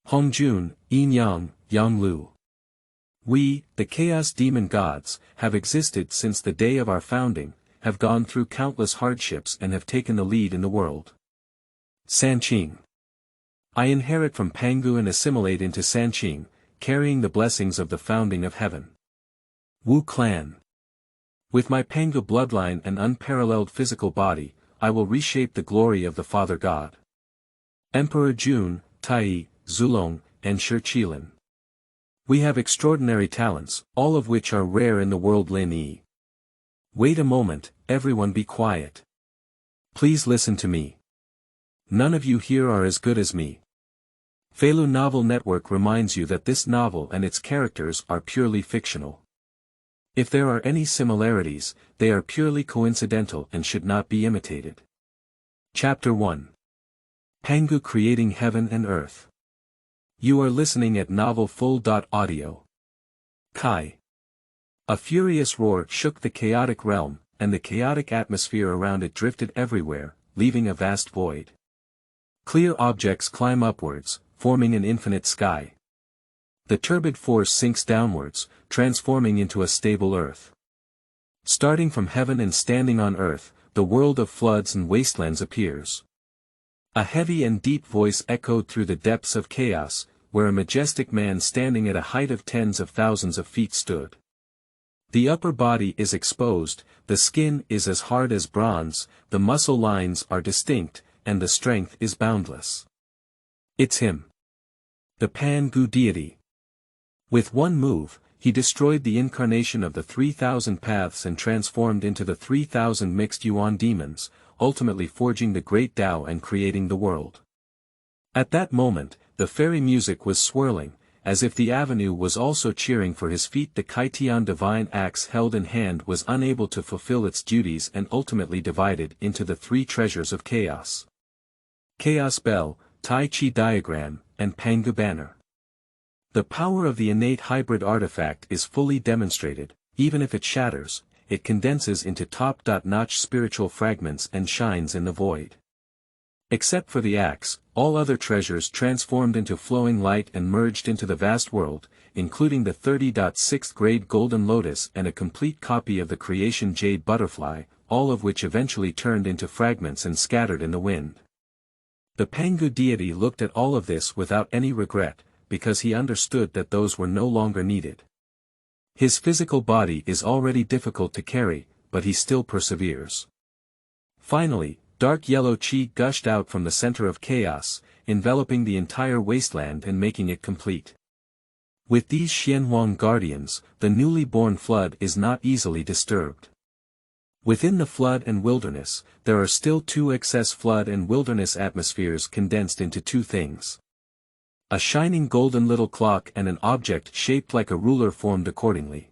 Hongjun, Yinyang, Yangliu. We, the chaos demon gods, have existed since the day of our founding, have gone through countless hardships and have taken the lead in the world. Sanqing. I inherit from Pangu and assimilate into Sanqing, carrying the blessings of the founding of heaven. Wu clan. With my Pangu bloodline and unparalleled physical body, I will reshape the glory of the Father God. Emperor Jun, Taiyi, Zulong, and Shi Qilin. We have extraordinary talents, all of which are rare in the worldLin. Wait a moment, everyone be quiet. Please listen to me. None of you here are as good as me. Feilu Novel Network reminds you that this novel and its characters are purely fictional. If there are any similarities, they are purely coincidental and should not be imitated. Chapter 1. Pangu creating heaven and earth. You are listening at Novel Full.audio. Kai. A furious roar shook the chaotic realm, and the chaotic atmosphere around it drifted everywhere, leaving a vast void. Clear objects climb upwards, forming an infinite sky. The turbid force sinks downwards, transforming into a stable earth. Starting from heaven and standing on earth, the world of floods and wastelands appears. A heavy and deep voice echoed through the depths of chaos, where a majestic man standing at a height of tens of thousands of feet stood. The upper body is exposed, the skin is as hard as bronze, the muscle lines are distinct, and the strength is boundless. It's him. The Pangu deity. With one move, he destroyed the incarnation of the 3,000 paths and transformed into the 3,000 mixed Yuan demons, ultimately forging the great Tao and creating the world. At that moment, the fairy music was swirling, as if the avenue was also cheering for his feet. The Kaitian divine axe held in hand was unable to fulfill its duties and ultimately divided into the three treasures of chaos. Chaos Bell, Tai Chi diagram, and Pangu banner. The power of the innate hybrid artifact is fully demonstrated. Even if it shatters, it condenses into top-notch spiritual fragments and shines in the void. Except for the axe, all other treasures transformed into flowing light and merged into the vast world, including the 30.6th grade golden lotus and a complete copy of the creation jade butterfly, all of which eventually turned into fragments and scattered in the wind. The Pangu deity looked at all of this without any regret, because he understood that those were no longer needed. His physical body is already difficult to carry, but he still perseveres. Finally, dark yellow chi gushed out from the center of chaos, enveloping the entire wasteland and making it complete. With these Honghuang guardians, the newly born flood is not easily disturbed. Within the flood and wilderness, there are still two excess flood and wilderness atmospheres condensed into two things. A shining golden little clock and an object shaped like a ruler formed accordingly.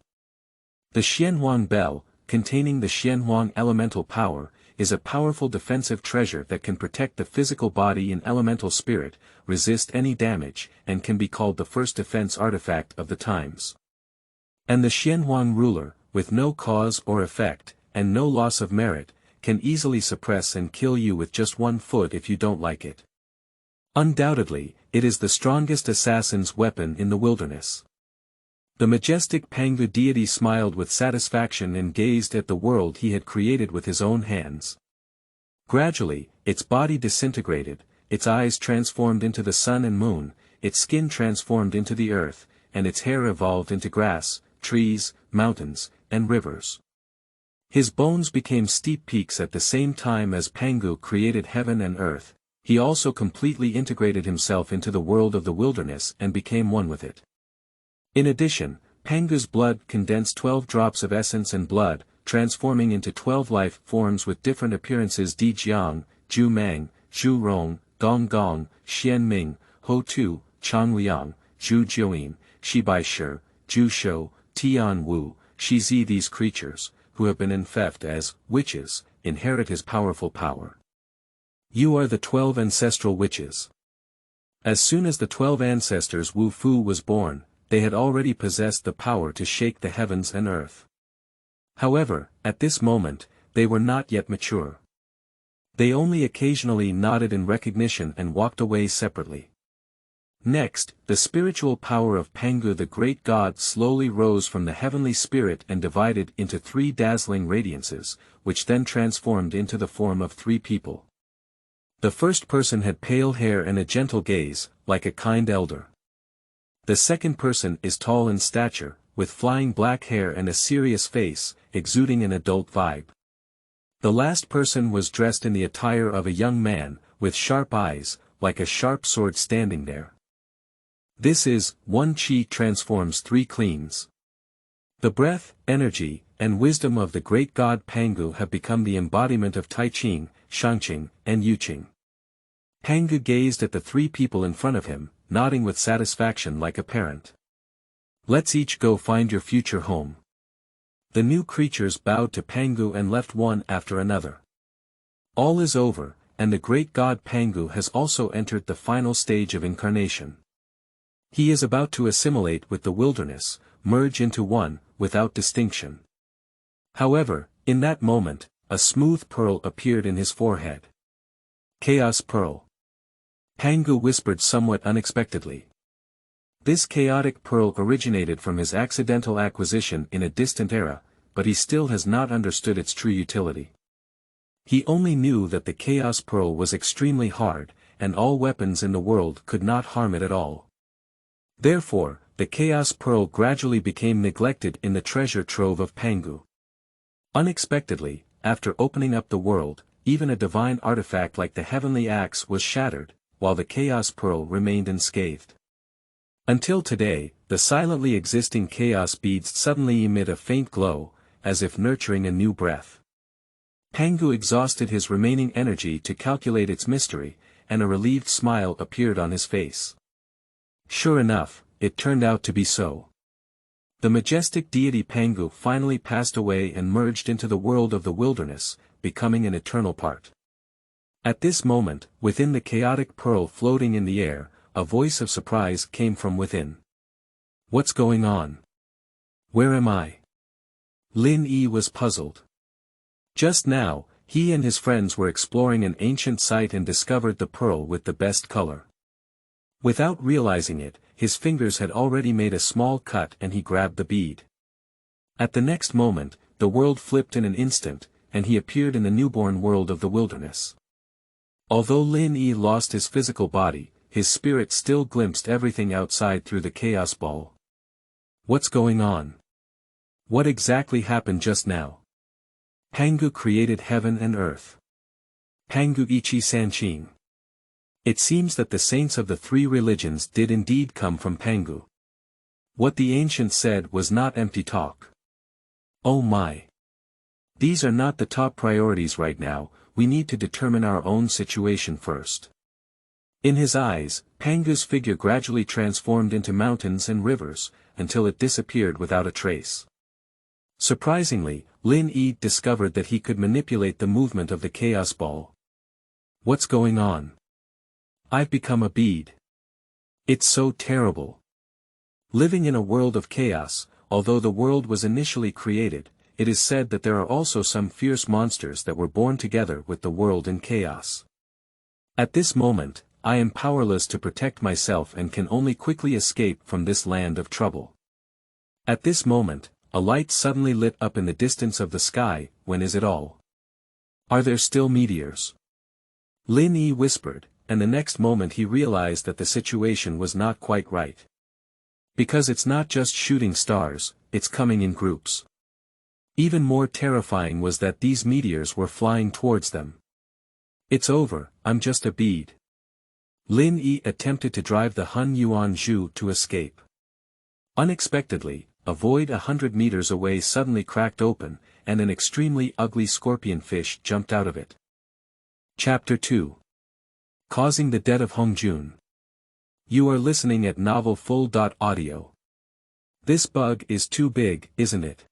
The Honghuang bell, containing the Honghuang elemental power, is a powerful defensive treasure that can protect the physical body and elemental spirit, resist any damage, and can be called the first defense artifact of the times. And the Honghuang ruler, with no cause or effect, and no loss of merit, can easily suppress and kill you with just one foot if you don't like it. Undoubtedly, it is the strongest assassin's weapon in the wilderness. The majestic Pangu deity smiled with satisfaction and gazed at the world he had created with his own hands. Gradually, its body disintegrated, its eyes transformed into the sun and moon, its skin transformed into the earth, and its hair evolved into grass, trees, mountains, and rivers. His bones became steep peaks at the same time as Pangu created heaven and earth. He also completely integrated himself into the world of the wilderness and became one with it. In addition, Pangu's blood condensed 12 drops of essence and blood, transforming into 12 life forms with different appearances: Di Jiang, Ju Mang, Zhu Rong, Gong Gong, Xian Ming, Ho Tu, Chang Liang, Zhu Jiuyin, Shi Bai Shi, Ju Shou, Tian Wu, Shi Zi. These creatures, who have been infected as witches, inherit his powerful power. You are the 12 ancestral witches. As soon as the 12 ancestors Wu Fu was born, they had already possessed the power to shake the heavens and earth. However, at this moment, they were not yet mature. They only occasionally nodded in recognition and walked away separately. Next, the spiritual power of Pangu the great god slowly rose from the heavenly spirit and divided into 3 dazzling radiances, which then transformed into the form of 3 people. The first person had pale hair and a gentle gaze, like a kind elder. The second person is tall in stature, with flying black hair and a serious face, exuding an adult vibe. The last person was dressed in the attire of a young man, with sharp eyes, like a sharp sword standing there. This is, 1 Qi transforms 3 cleans. The breath, energy, and wisdom of the great god Pangu have become the embodiment of Taiyi, Sanqing, and Yuqing. Pangu gazed at the 3 people in front of him, nodding with satisfaction like a parent. Let's each go find your future home. The new creatures bowed to Pangu and left one after another. All is over, and the great god Pangu has also entered the final stage of incarnation. He is about to assimilate with the wilderness, merge into one, without distinction. However, in that moment, a smooth pearl appeared in his forehead. Chaos Pearl. Pangu whispered somewhat unexpectedly. This chaotic pearl originated from his accidental acquisition in a distant era, but he still has not understood its true utility. He only knew that the Chaos Pearl was extremely hard, and all weapons in the world could not harm it at all. Therefore, the Chaos Pearl gradually became neglected in the treasure trove of Pangu. Unexpectedly, after opening up the world, even a divine artifact like the heavenly axe was shattered, while the Chaos Pearl remained unscathed. Until today, the silently existing chaos beads suddenly emit a faint glow, as if nurturing a new breath. Pangu exhausted his remaining energy to calculate its mystery, and a relieved smile appeared on his face. Sure enough, it turned out to be so. The majestic deity Pangu finally passed away and merged into the world of the wilderness, becoming an eternal part. At this moment, within the chaotic pearl floating in the air, a voice of surprise came from within. What's going on? Where am I? Lin Yi was puzzled. Just now, he and his friends were exploring an ancient site and discovered the pearl with the best color. Without realizing it, his fingers had already made a small cut and he grabbed the bead. At the next moment, the world flipped in an instant, and he appeared in the newborn world of the wilderness. Although Lin Yi lost his physical body, his spirit still glimpsed everything outside through the chaos ball. What's going on? What exactly happened just now? Pangu created heaven and earth. Pangu Ichi Sanqing. It seems that the saints of the 3 religions did indeed come from Pangu. What the ancients said was not empty talk. Oh my! These are not the top priorities right now, we need to determine our own situation first. In his eyes, Pangu's figure gradually transformed into mountains and rivers, until it disappeared without a trace. Surprisingly, Lin Yi discovered that he could manipulate the movement of the chaos ball. What's going on? I've become a bead. It's so terrible. Living in a world of chaos, although the world was initially created, it is said that there are also some fierce monsters that were born together with the world in chaos. At this moment, I am powerless to protect myself and can only quickly escape from this land of trouble. At this moment, a light suddenly lit up in the distance of the sky. When is it all? Are there still meteors? Lin Yi whispered, and the next moment he realized that the situation was not quite right. Because it's not just shooting stars, it's coming in groups. Even more terrifying was that these meteors were flying towards them. It's over, I'm just a bead. Lin Yi attempted to drive the Hongyuan Zhu to escape. Unexpectedly, a void 100 meters away suddenly cracked open, and an extremely ugly scorpion fish jumped out of it. Chapter 2. Causing the Death of Hongjun. You are listening at novelfull.audio. This bug is too big, isn't it?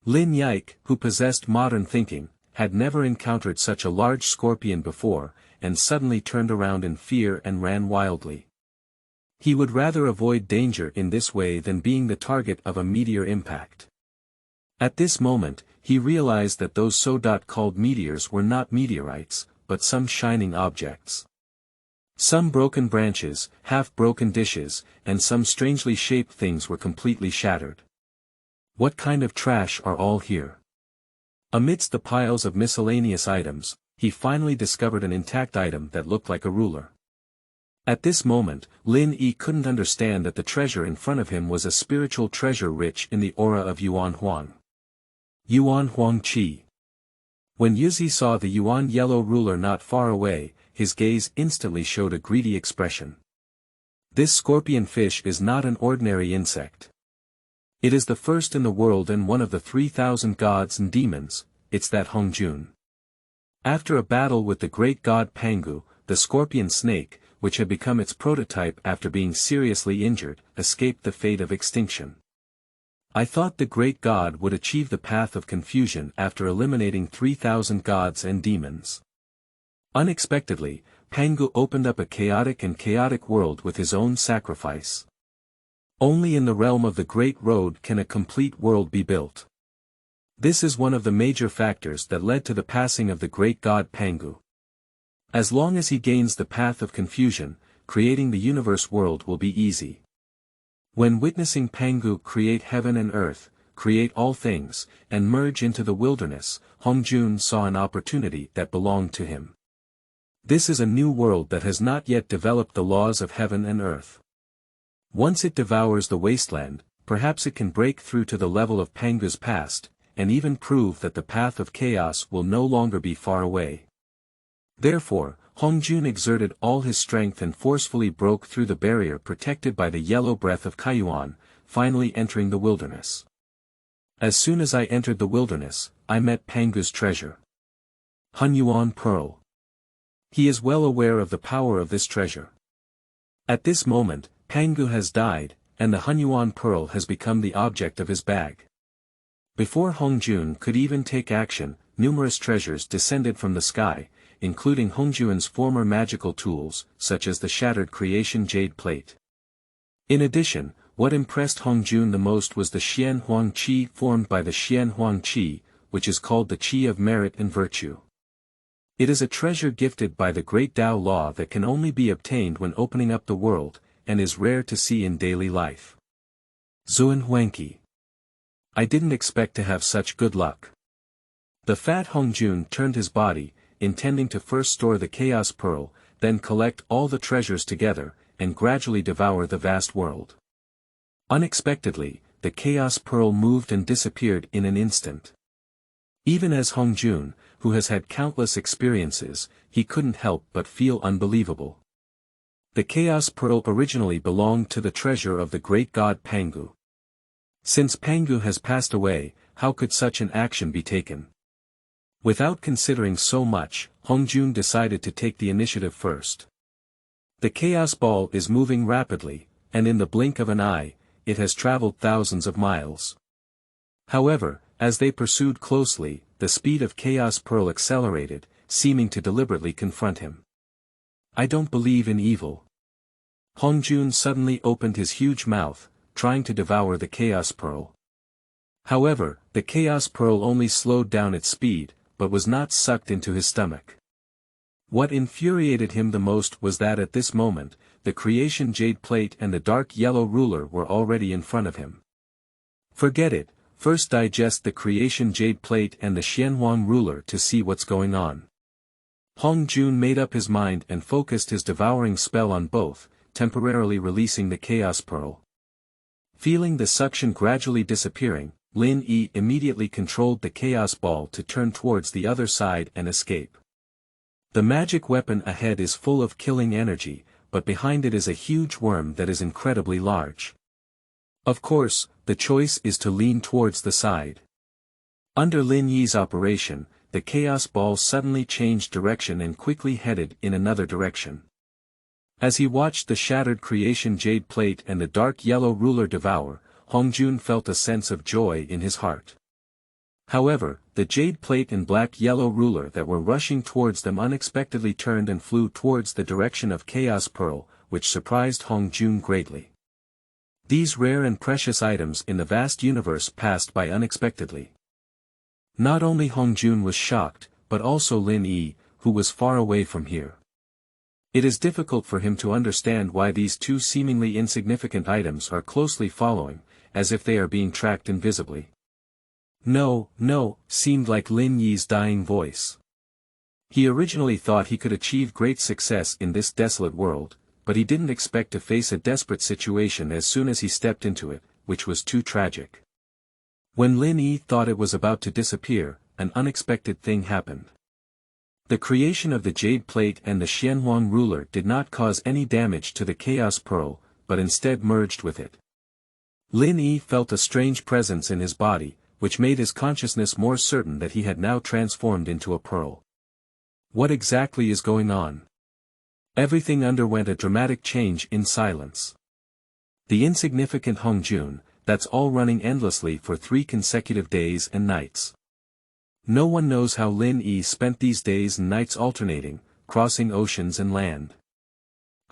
Lin Yike, who possessed modern thinking, had never encountered such a large scorpion before, and suddenly turned around in fear and ran wildly. He would rather avoid danger in this way than being the target of a meteor impact. At this moment, he realized that those so-called meteors were not meteorites, but some shining objects. Some broken branches, half-broken dishes, and some strangely shaped things were completely shattered. What kind of trash are all here? Amidst the piles of miscellaneous items, he finally discovered an intact item that looked like a ruler. At this moment, Lin Yi couldn't understand that the treasure in front of him was a spiritual treasure rich in the aura of Yuan Huang Qi. When Yuzi saw the Yuan yellow ruler not far away, his gaze instantly showed a greedy expression. This scorpion fish is not an ordinary insect. It is the first in the world and one of the 3,000 gods and demons, it's that Hongjun. After a battle with the great god Pangu, the scorpion snake, which had become its prototype after being seriously injured, escaped the fate of extinction. I thought the great god would achieve the path of confusion after eliminating 3,000 gods and demons. Unexpectedly, Pangu opened up a chaotic world with his own sacrifice. Only in the realm of the Great Road can a complete world be built. This is one of the major factors that led to the passing of the great god Pangu. As long as he gains the path of confusion, creating the universe world will be easy. When witnessing Pangu create heaven and earth, create all things, and merge into the wilderness, Hongjun saw an opportunity that belonged to him. This is a new world that has not yet developed the laws of heaven and earth. Once it devours the wasteland, perhaps it can break through to the level of Pangu's past, and even prove that the path of chaos will no longer be far away. Therefore, Hongjun exerted all his strength and forcefully broke through the barrier protected by the yellow breath of Kaiyuan, finally entering the wilderness. As soon as I entered the wilderness, I met Pangu's treasure. Hunyuan Pearl. He is well aware of the power of this treasure. At this moment, Pangu has died, and the Hunyuan Pearl has become the object of his bag. Before Hongjun could even take action, numerous treasures descended from the sky, including Hongjun's former magical tools, such as the shattered creation jade plate. In addition, what impressed Hongjun the most was the Xianhuang Qi formed by the Xianhuang Qi, which is called the Qi of merit and virtue. It is a treasure gifted by the great Tao law that can only be obtained when opening up the world, and is rare to see in daily life. Zuan Huangqi. I didn't expect to have such good luck. The fat Hongjun turned his body, intending to first store the Chaos Pearl, then collect all the treasures together, and gradually devour the vast world. Unexpectedly, the Chaos Pearl moved and disappeared in an instant. Even as Hongjun, who has had countless experiences, he couldn't help but feel unbelievable. The Chaos Pearl originally belonged to the treasure of the great god Pangu. Since Pangu has passed away, how could such an action be taken? Without considering so much, Hongjun decided to take the initiative first. The Chaos Ball is moving rapidly, and in the blink of an eye, it has traveled thousands of miles. However, as they pursued closely, the speed of Chaos Pearl accelerated, seeming to deliberately confront him. I don't believe in evil. Hongjun suddenly opened his huge mouth, trying to devour the Chaos Pearl. However, the Chaos Pearl only slowed down its speed, but was not sucked into his stomach. What infuriated him the most was that at this moment, the creation jade plate and the dark yellow ruler were already in front of him. Forget it, first digest the creation jade plate and the Xianhuang ruler to see what's going on. Hongjun made up his mind and focused his devouring spell on both, temporarily releasing the Chaos Pearl. Feeling the suction gradually disappearing, Lin Yi immediately controlled the Chaos Ball to turn towards the other side and escape. The magic weapon ahead is full of killing energy, but behind it is a huge worm that is incredibly large. Of course, the choice is to lean towards the side. Under Lin Yi's operation, the Chaos Ball suddenly changed direction and quickly headed in another direction. As he watched the shattered creation jade plate and the dark yellow ruler devour, Hongjun felt a sense of joy in his heart. However, the jade plate and black yellow ruler that were rushing towards them unexpectedly turned and flew towards the direction of Chaos Pearl, which surprised Hongjun greatly. These rare and precious items in the vast universe passed by unexpectedly. Not only Hongjun was shocked, but also Lin Yi, who was far away from here. It is difficult for him to understand why these two seemingly insignificant items are closely following, as if they are being tracked invisibly. No, no, seemed like Lin Yi's dying voice. He originally thought he could achieve great success in this desolate world, but he didn't expect to face a desperate situation as soon as he stepped into it, which was too tragic. When Lin Yi thought it was about to disappear, an unexpected thing happened. The creation of the Jade Plate and the Honghuang ruler did not cause any damage to the Chaos Pearl, but instead merged with it. Lin Yi felt a strange presence in his body, which made his consciousness more certain that he had now transformed into a pearl. What exactly is going on? Everything underwent a dramatic change in silence. The insignificant Hongjun, that's all running endlessly for 3 consecutive days and nights. No one knows how Lin Yi spent these days and nights alternating, crossing oceans and land.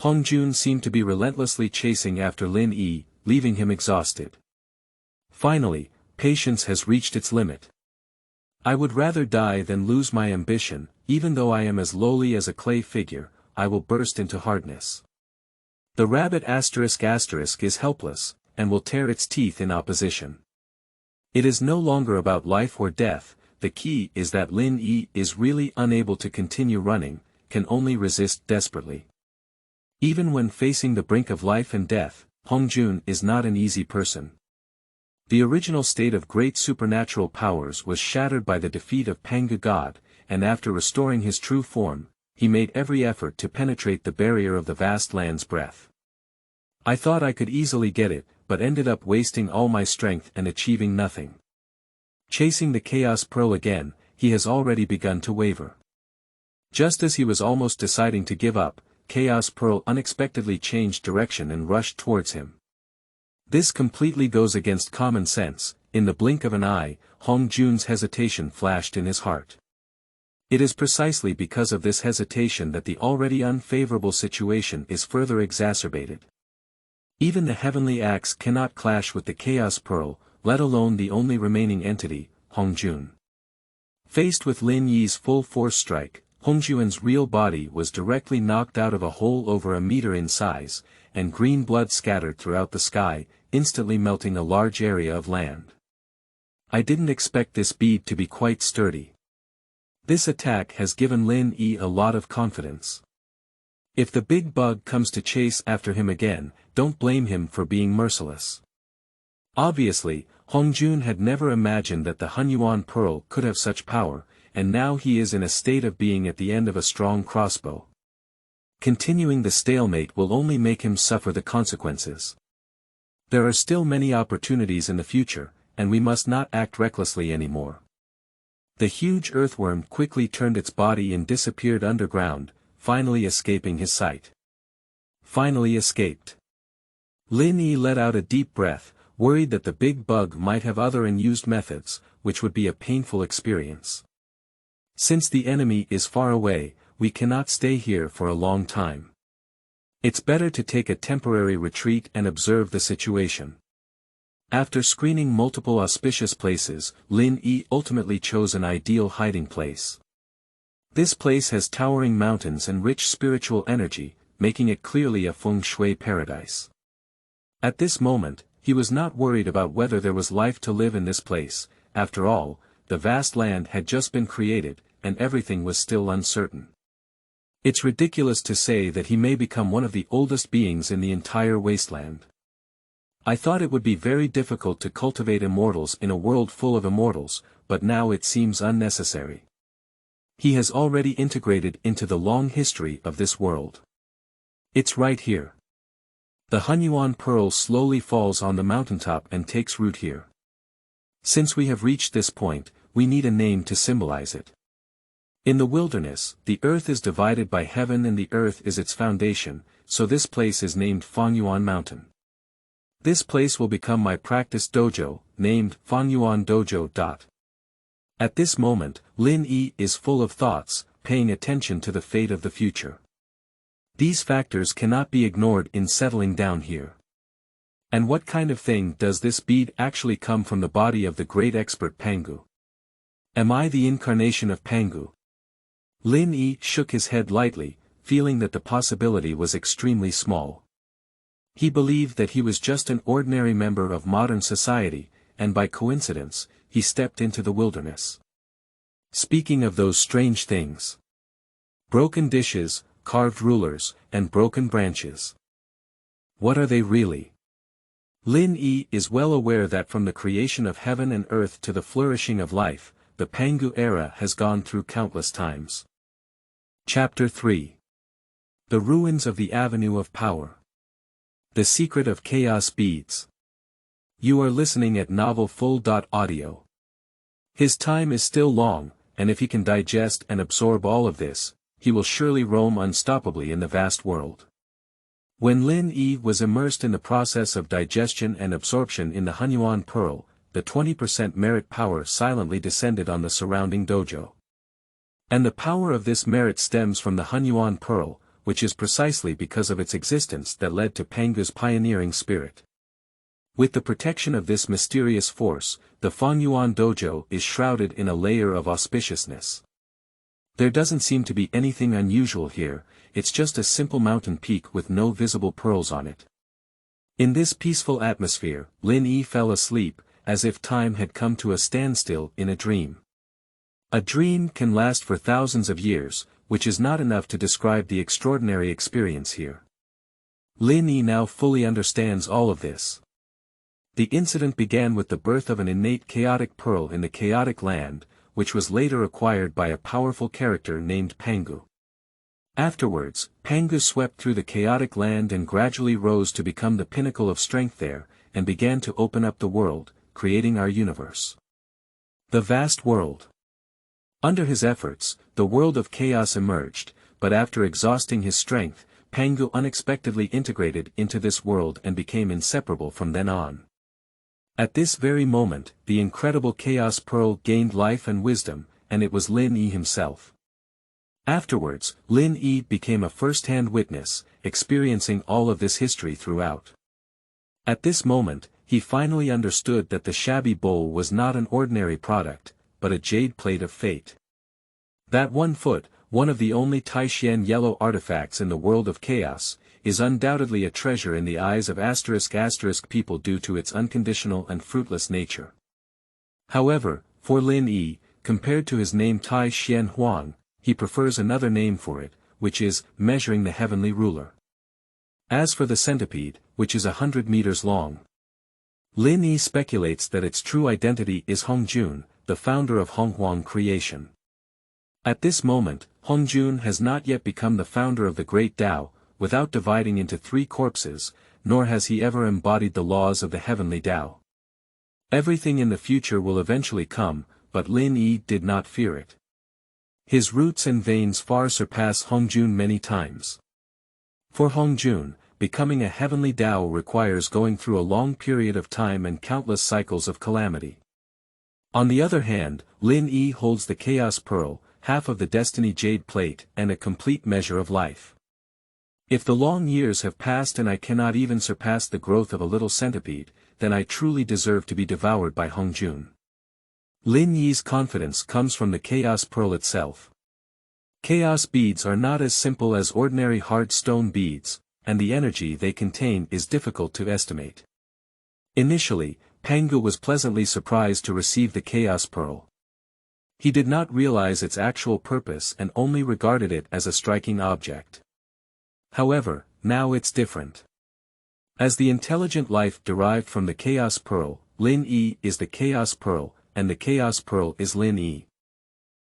Hongjun seemed to be relentlessly chasing after Lin Yi, leaving him exhausted. Finally, patience has reached its limit. I would rather die than lose my ambition, even though I am as lowly as a clay figure, I will burst into hardness. The rabbit **** is helpless, and will tear its teeth in opposition. It is no longer about life or death, the key is that Lin Yi is really unable to continue running, can only resist desperately. Even when facing the brink of life and death, Hongjun is not an easy person. The original state of great supernatural powers was shattered by the defeat of Pangu God, and after restoring his true form, he made every effort to penetrate the barrier of the vast land's breadth. I thought I could easily get it, but ended up wasting all my strength and achieving nothing. Chasing the Chaos Pearl again, he has already begun to waver. Just as he was almost deciding to give up, Chaos Pearl unexpectedly changed direction and rushed towards him. This completely goes against common sense. In the blink of an eye, Hongjun's hesitation flashed in his heart. It is precisely because of this hesitation that the already unfavorable situation is further exacerbated. Even the heavenly axe cannot clash with the Chaos Pearl, let alone the only remaining entity, Hongjun. Faced with Lin Yi's full force strike, Hongjun's real body was directly knocked out of a hole over a meter in size, and green blood scattered throughout the sky, instantly melting a large area of land. I didn't expect this bead to be quite sturdy. This attack has given Lin Yi a lot of confidence. If the big bug comes to chase after him again, don't blame him for being merciless. Obviously, Hongjun had never imagined that the Honghuang Pearl could have such power, and now he is in a state of being at the end of a strong crossbow. Continuing the stalemate will only make him suffer the consequences. There are still many opportunities in the future, and we must not act recklessly anymore. The huge earthworm quickly turned its body and disappeared underground, finally escaping his sight. Finally escaped. Lin Yi let out a deep breath, worried that the big bug might have other unused methods, which would be a painful experience. Since the enemy is far away, we cannot stay here for a long time. It's better to take a temporary retreat and observe the situation. After screening multiple auspicious places, Lin Yi ultimately chose an ideal hiding place. This place has towering mountains and rich spiritual energy, making it clearly a feng shui paradise. At this moment, he was not worried about whether there was life to live in this place. After all, the vast land had just been created, and everything was still uncertain. It's ridiculous to say that he may become one of the oldest beings in the entire wasteland. I thought it would be very difficult to cultivate immortals in a world full of immortals, but now it seems unnecessary. He has already integrated into the long history of this world. It's right here. The Honghuang Pearl slowly falls on the mountaintop and takes root here. Since we have reached this point, we need a name to symbolize it. In the wilderness, the earth is divided by heaven and the earth is its foundation, so this place is named Honghuang Mountain. This place will become my practice dojo, named Honghuang Dojo. At this moment, Lin Yi is full of thoughts, paying attention to the fate of the future. These factors cannot be ignored in settling down here. And what kind of thing does this bead actually come from the body of the great expert Pangu? Am I the incarnation of Pangu? Lin Yi shook his head lightly, feeling that the possibility was extremely small. He believed that he was just an ordinary member of modern society, and by coincidence, he stepped into the wilderness. Speaking of those strange things. Broken dishes, carved rulers, and broken branches. What are they really? Lin Yi is well aware that from the creation of heaven and earth to the flourishing of life, the Pangu era has gone through countless times. Chapter 3. The Ruins of the Avenue of Power. The Secret of Chaos Beads. You are listening at novelfull.audio. His time is still long, and if he can digest and absorb all of this, he will surely roam unstoppably in the vast world. When Lin Yi was immersed in the process of digestion and absorption in the Hongyuan pearl, the 20% merit power silently descended on the surrounding dojo. And the power of this merit stems from the Hongyuan pearl, which is precisely because of its existence that led to Pangu's pioneering spirit. With the protection of this mysterious force, the Hongyuan dojo is shrouded in a layer of auspiciousness. There doesn't seem to be anything unusual here, it's just a simple mountain peak with no visible pearls on it. In this peaceful atmosphere, Lin Yi fell asleep, as if time had come to a standstill in a dream. A dream can last for thousands of years, which is not enough to describe the extraordinary experience here. Lin Yi now fully understands all of this. The incident began with the birth of an innate chaotic pearl in the chaotic land, which was later acquired by a powerful character named Pangu. Afterwards, Pangu swept through the chaotic land and gradually rose to become the pinnacle of strength there, and began to open up the world, creating our universe. The vast world. Under his efforts, the world of chaos emerged, but after exhausting his strength, Pangu unexpectedly integrated into this world and became inseparable from then on. At this very moment, the incredible Chaos Pearl gained life and wisdom, and it was Lin Yi himself. Afterwards, Lin Yi became a first-hand witness, experiencing all of this history throughout. At this moment, he finally understood that the shabby bowl was not an ordinary product, but a jade plate of fate. That 1 foot, one of the only Taishan yellow artifacts in the world of chaos, is undoubtedly a treasure in the eyes of *** people due to its unconditional and fruitless nature. However, for Lin Yi, compared to his name Tai Xian Huang, he prefers another name for it, which is, measuring the heavenly ruler. As for the centipede, which is 100 meters long, Lin Yi speculates that its true identity is Hongjun, the founder of Honghuang creation. At this moment, Hongjun has not yet become the founder of the Great Tao, without dividing into 3 corpses, nor has he ever embodied the laws of the heavenly Tao. Everything in the future will eventually come, but Lin Yi did not fear it. His roots and veins far surpass Hongjun many times. For Hongjun, becoming a heavenly Tao requires going through a long period of time and countless cycles of calamity. On the other hand, Lin Yi holds the Chaos Pearl, half of the Destiny Jade Plate, and a complete measure of life. If the long years have passed and I cannot even surpass the growth of a little centipede, then I truly deserve to be devoured by Hongjun. Lin Yi's confidence comes from the Chaos Pearl itself. Chaos beads are not as simple as ordinary hard stone beads, and the energy they contain is difficult to estimate. Initially, Pangu was pleasantly surprised to receive the Chaos Pearl. He did not realize its actual purpose and only regarded it as a striking object. However, now it's different. As the intelligent life derived from the Chaos Pearl, Lin Yi is the Chaos Pearl, and the Chaos Pearl is Lin Yi.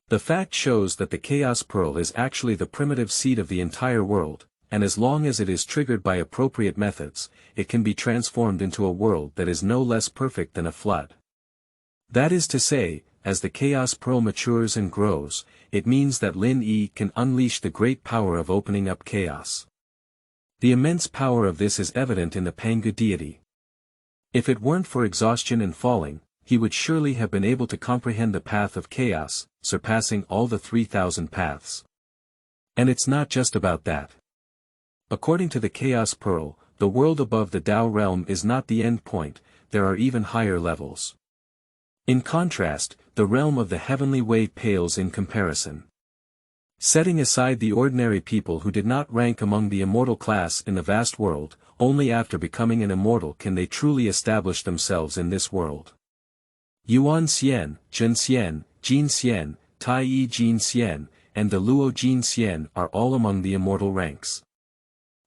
The fact shows that the Chaos Pearl is actually the primitive seed of the entire world, and as long as it is triggered by appropriate methods, it can be transformed into a world that is no less perfect than a flood. That is to say, as the Chaos Pearl matures and grows, it means that Lin Yi can unleash the great power of opening up chaos. The immense power of this is evident in the Pangu deity. If it weren't for exhaustion and falling, he would surely have been able to comprehend the path of chaos, surpassing all the 3,000 paths. And it's not just about that. According to the Chaos Pearl, the world above the Tao realm is not the end point, there are even higher levels. In contrast, the realm of the heavenly way pales in comparison. Setting aside the ordinary people who did not rank among the immortal class in the vast world, only after becoming an immortal can they truly establish themselves in this world. Yuan Xian, Zhen Xian, Jin Xian, Taiyi Jin Xian, and the Luo Jin Xian are all among the immortal ranks.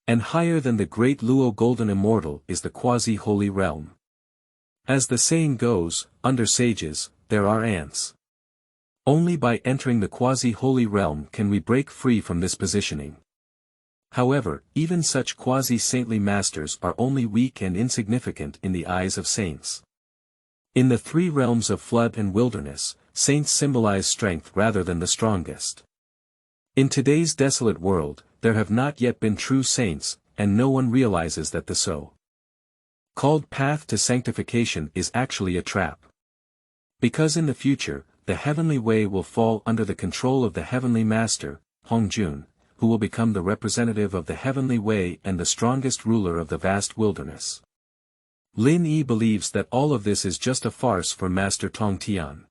And higher than the great Luo Golden Immortal is the quasi-holy realm. As the saying goes, under sages, there are ants. Only by entering the quasi-holy realm can we break free from this positioning. However, even such quasi-saintly masters are only weak and insignificant in the eyes of saints. In the three realms of flood and wilderness, saints symbolize strength rather than the strongest. In today's desolate world, there have not yet been true saints, and no one realizes that the so-called path to sanctification is actually a trap. Because in the future, the heavenly way will fall under the control of the heavenly master, Hongjun, who will become the representative of the heavenly way and the strongest ruler of the vast wilderness. Lin Yi believes that all of this is just a farce for Master Tongtian.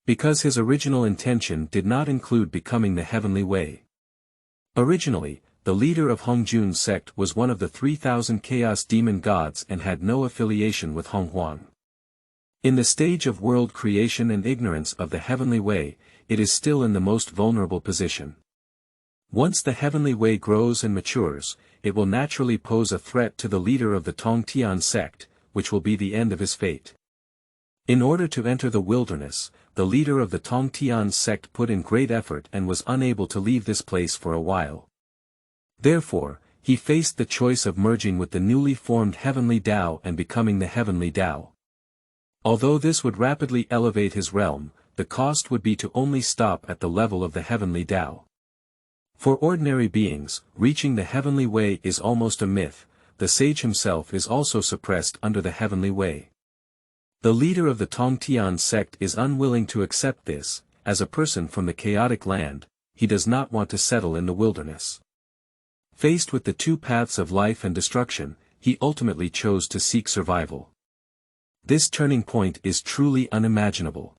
Because his original intention did not include becoming the heavenly way. Originally, the leader of Hongjun's sect was one of the 3,000 chaos demon gods and had no affiliation with Honghuang. In the stage of world creation and ignorance of the heavenly way, it is still in the most vulnerable position. Once the heavenly way grows and matures, it will naturally pose a threat to the leader of the Tongtian sect, which will be the end of his fate. In order to enter the wilderness, the leader of the Tongtian sect put in great effort and was unable to leave this place for a while. Therefore, he faced the choice of merging with the newly formed heavenly Tao and becoming the heavenly Tao. Although this would rapidly elevate his realm, the cost would be to only stop at the level of the heavenly Tao. For ordinary beings, reaching the heavenly way is almost a myth. The sage himself is also suppressed under the heavenly way. The leader of the Tongtian sect is unwilling to accept this. As a person from the chaotic land, he does not want to settle in the wilderness. Faced with the two paths of life and destruction, he ultimately chose to seek survival. This turning point is truly unimaginable.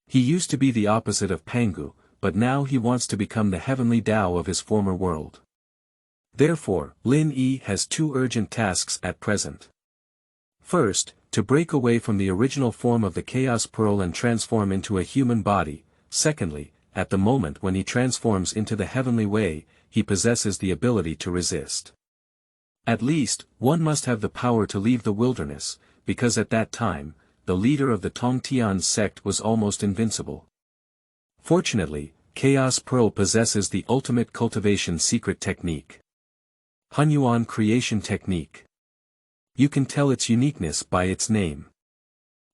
He used to be the opposite of Pangu, but now he wants to become the heavenly Tao of his former world. Therefore, Lin Yi has two urgent tasks at present. First, to break away from the original form of the Chaos Pearl and transform into a human body. Secondly, at the moment when he transforms into the heavenly way, he possesses the ability to resist. At least, one must have the power to leave the wilderness, because at that time, the leader of the Tongtian sect was almost invincible. Fortunately, Chaos Pearl possesses the ultimate cultivation secret technique. Hunyuan creation technique. You can tell its uniqueness by its name.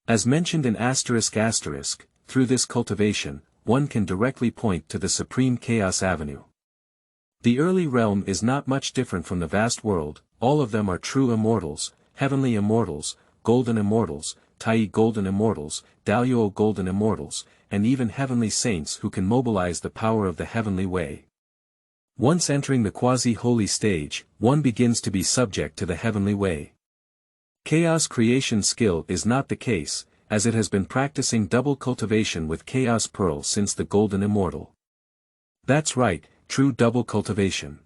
As mentioned in ***, through this cultivation, one can directly point to the Supreme Chaos Avenue. The early realm is not much different from the vast world, all of them are true immortals, heavenly immortals, golden immortals, Taiyi golden immortals, Daoyuo golden immortals, and even heavenly saints who can mobilize the power of the heavenly way. Once entering the quasi-holy stage, one begins to be subject to the heavenly way. Chaos creation skill is not the case, as it has been practicing double cultivation with Chaos Pearl since the Golden Immortal. That's right, true double cultivation.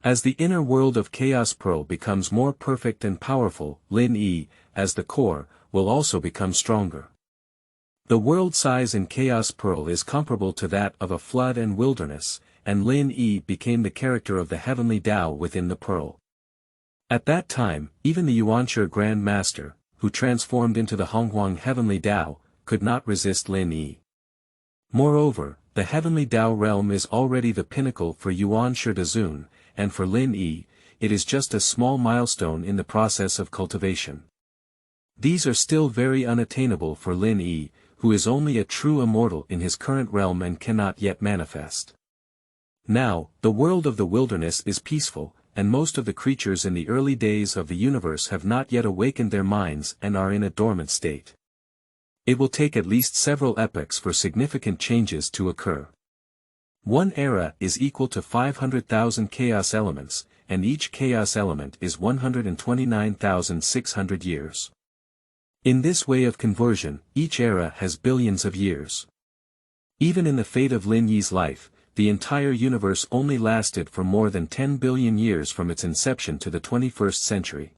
As the inner world of Chaos Pearl becomes more perfect and powerful, Lin Yi, as the core, will also become stronger. The world size in Chaos Pearl is comparable to that of a flood and wilderness, and Lin Yi became the character of the heavenly Tao within the pearl. At that time, even the Yuanshi Grand Master, who transformed into the Honghuang heavenly Tao, could not resist Lin Yi. Moreover, the heavenly Tao realm is already the pinnacle for Yuanshi Dazun, and for Lin Yi, it is just a small milestone in the process of cultivation. These are still very unattainable for Lin Yi, who is only a true immortal in his current realm and cannot yet manifest. Now, the world of the wilderness is peaceful, and most of the creatures in the early days of the universe have not yet awakened their minds and are in a dormant state. It will take at least several epochs for significant changes to occur. One era is equal to 500,000 chaos elements, and each chaos element is 129,600 years. In this way of conversion, each era has billions of years. Even in the fate of Lin Yi's life, the entire universe only lasted for more than 10 billion years from its inception to the 21st century.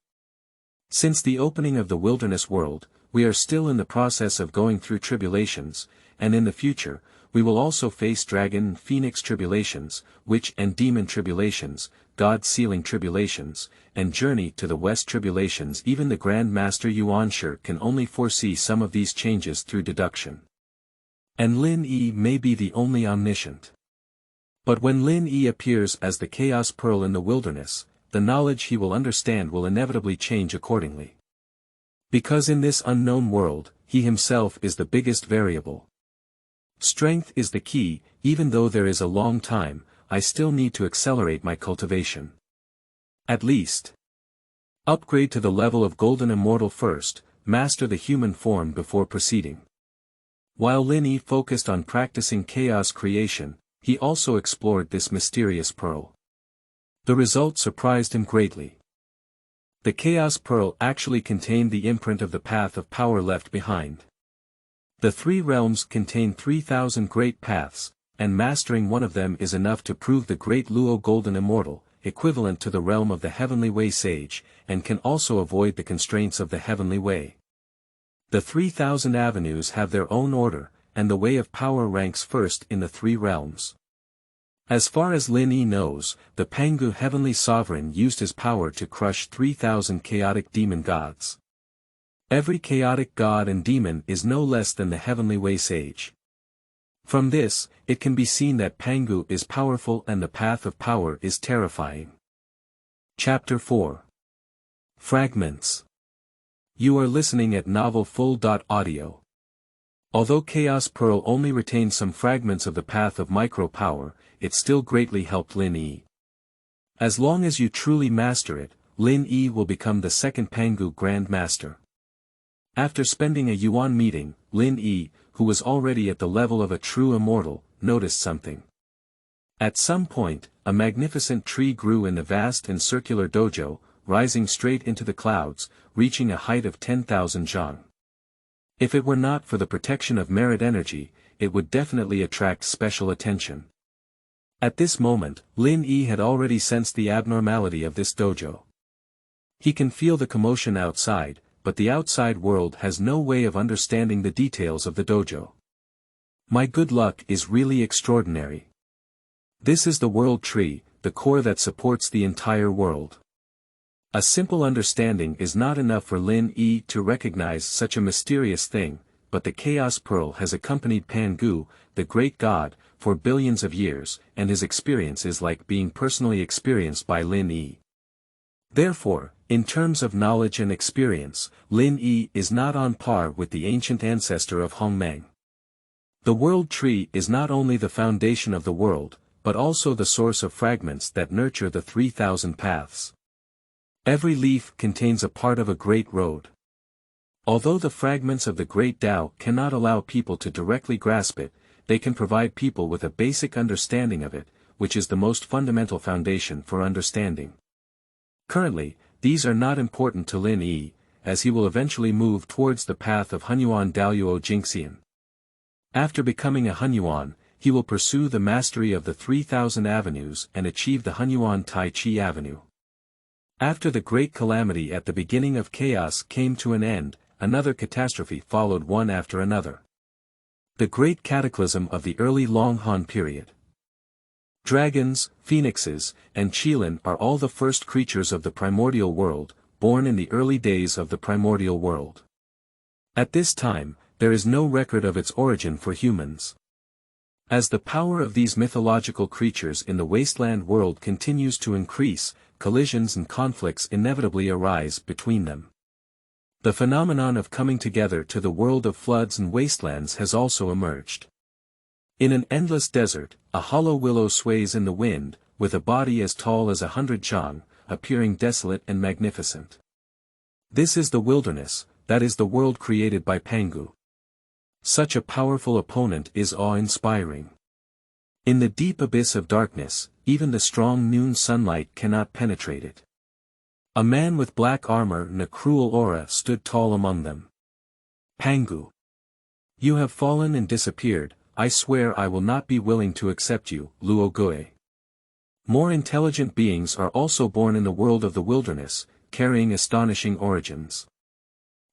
Since the opening of the wilderness world, we are still in the process of going through tribulations, and in the future, we will also face dragon and phoenix tribulations, witch and demon tribulations, God-sealing tribulations, and journey to the west tribulations. Even the Grand Master Yuanshi can only foresee some of these changes through deduction. And Lin Yi may be the only omniscient. But when Lin Yi appears as the Chaos Pearl in the wilderness, the knowledge he will understand will inevitably change accordingly. Because in this unknown world, he himself is the biggest variable. Strength is the key. Even though there is a long time, I still need to accelerate my cultivation. At least. Upgrade to the level of Golden Immortal first, master the human form before proceeding. While Lin Yi focused on practicing chaos creation, he also explored this mysterious pearl. The result surprised him greatly. The Chaos Pearl actually contained the imprint of the path of power left behind. The three realms contain 3,000 great paths, and mastering one of them is enough to prove the Great Luo Golden Immortal, equivalent to the realm of the Heavenly Way Sage, and can also avoid the constraints of the Heavenly Way. The 3,000 avenues have their own order, and the Way of Power ranks first in the three realms. As far as Lin Yi knows, the Pangu Heavenly Sovereign used his power to crush 3,000 chaotic demon gods. Every chaotic god and demon is no less than the Heavenly Way Sage. From this, it can be seen that Pangu is powerful and the path of power is terrifying. Chapter 4. Fragments. You are listening at Novel Full.audio. Although Chaos Pearl only retains some fragments of the path of micro-power, it still greatly helped Lin Yi. As long as you truly master it, Lin Yi will become the second Pangu Grand Master. After spending a Yuan meeting, Lin Yi, who was already at the level of a true immortal, noticed something. At some point, a magnificent tree grew in the vast and circular dojo, rising straight into the clouds, reaching a height of 10,000 zhang. If it were not for the protection of merit energy, it would definitely attract special attention. At this moment, Lin Yi had already sensed the abnormality of this dojo. He can feel the commotion outside, but the outside world has no way of understanding the details of the dojo. My good luck is really extraordinary. This is the world tree, the core that supports the entire world. A simple understanding is not enough for Lin Yi to recognize such a mysterious thing, but the Chaos Pearl has accompanied Pangu, the great god, for billions of years, and his experience is like being personally experienced by Lin Yi. Therefore, in terms of knowledge and experience, Lin Yi is not on par with the ancient ancestor of Honghuang. The world tree is not only the foundation of the world, but also the source of fragments that nurture the 3,000 paths. Every leaf contains a part of a great road. Although the fragments of the great Tao cannot allow people to directly grasp it, they can provide people with a basic understanding of it, which is the most fundamental foundation for understanding. Currently, these are not important to Lin Yi, as he will eventually move towards the path of Hongyuan Daluo Jingxian. After becoming a Hongyuan, he will pursue the mastery of the 3,000 avenues and achieve the Hongyuan Taiyi Avenue. After the great calamity at the beginning of chaos came to an end, another catastrophe followed one after another. The great cataclysm of the early Long Han period. Dragons, phoenixes, and Qilin are all the first creatures of the primordial world, born in the early days of the primordial world. At this time, there is no record of its origin for humans. As the power of these mythological creatures in the wasteland world continues to increase, collisions and conflicts inevitably arise between them. The phenomenon of coming together to the world of floods and wastelands has also emerged. In an endless desert, a hollow willow sways in the wind, with a body as tall as 100 zhang, appearing desolate and magnificent. This is the wilderness, that is the world created by Pangu. Such a powerful opponent is awe-inspiring. In the deep abyss of darkness, even the strong noon sunlight cannot penetrate it. A man with black armor and a cruel aura stood tall among them. Pangu. You have fallen and disappeared, I swear I will not be willing to accept you, Luo Gui. More intelligent beings are also born in the world of the wilderness, carrying astonishing origins.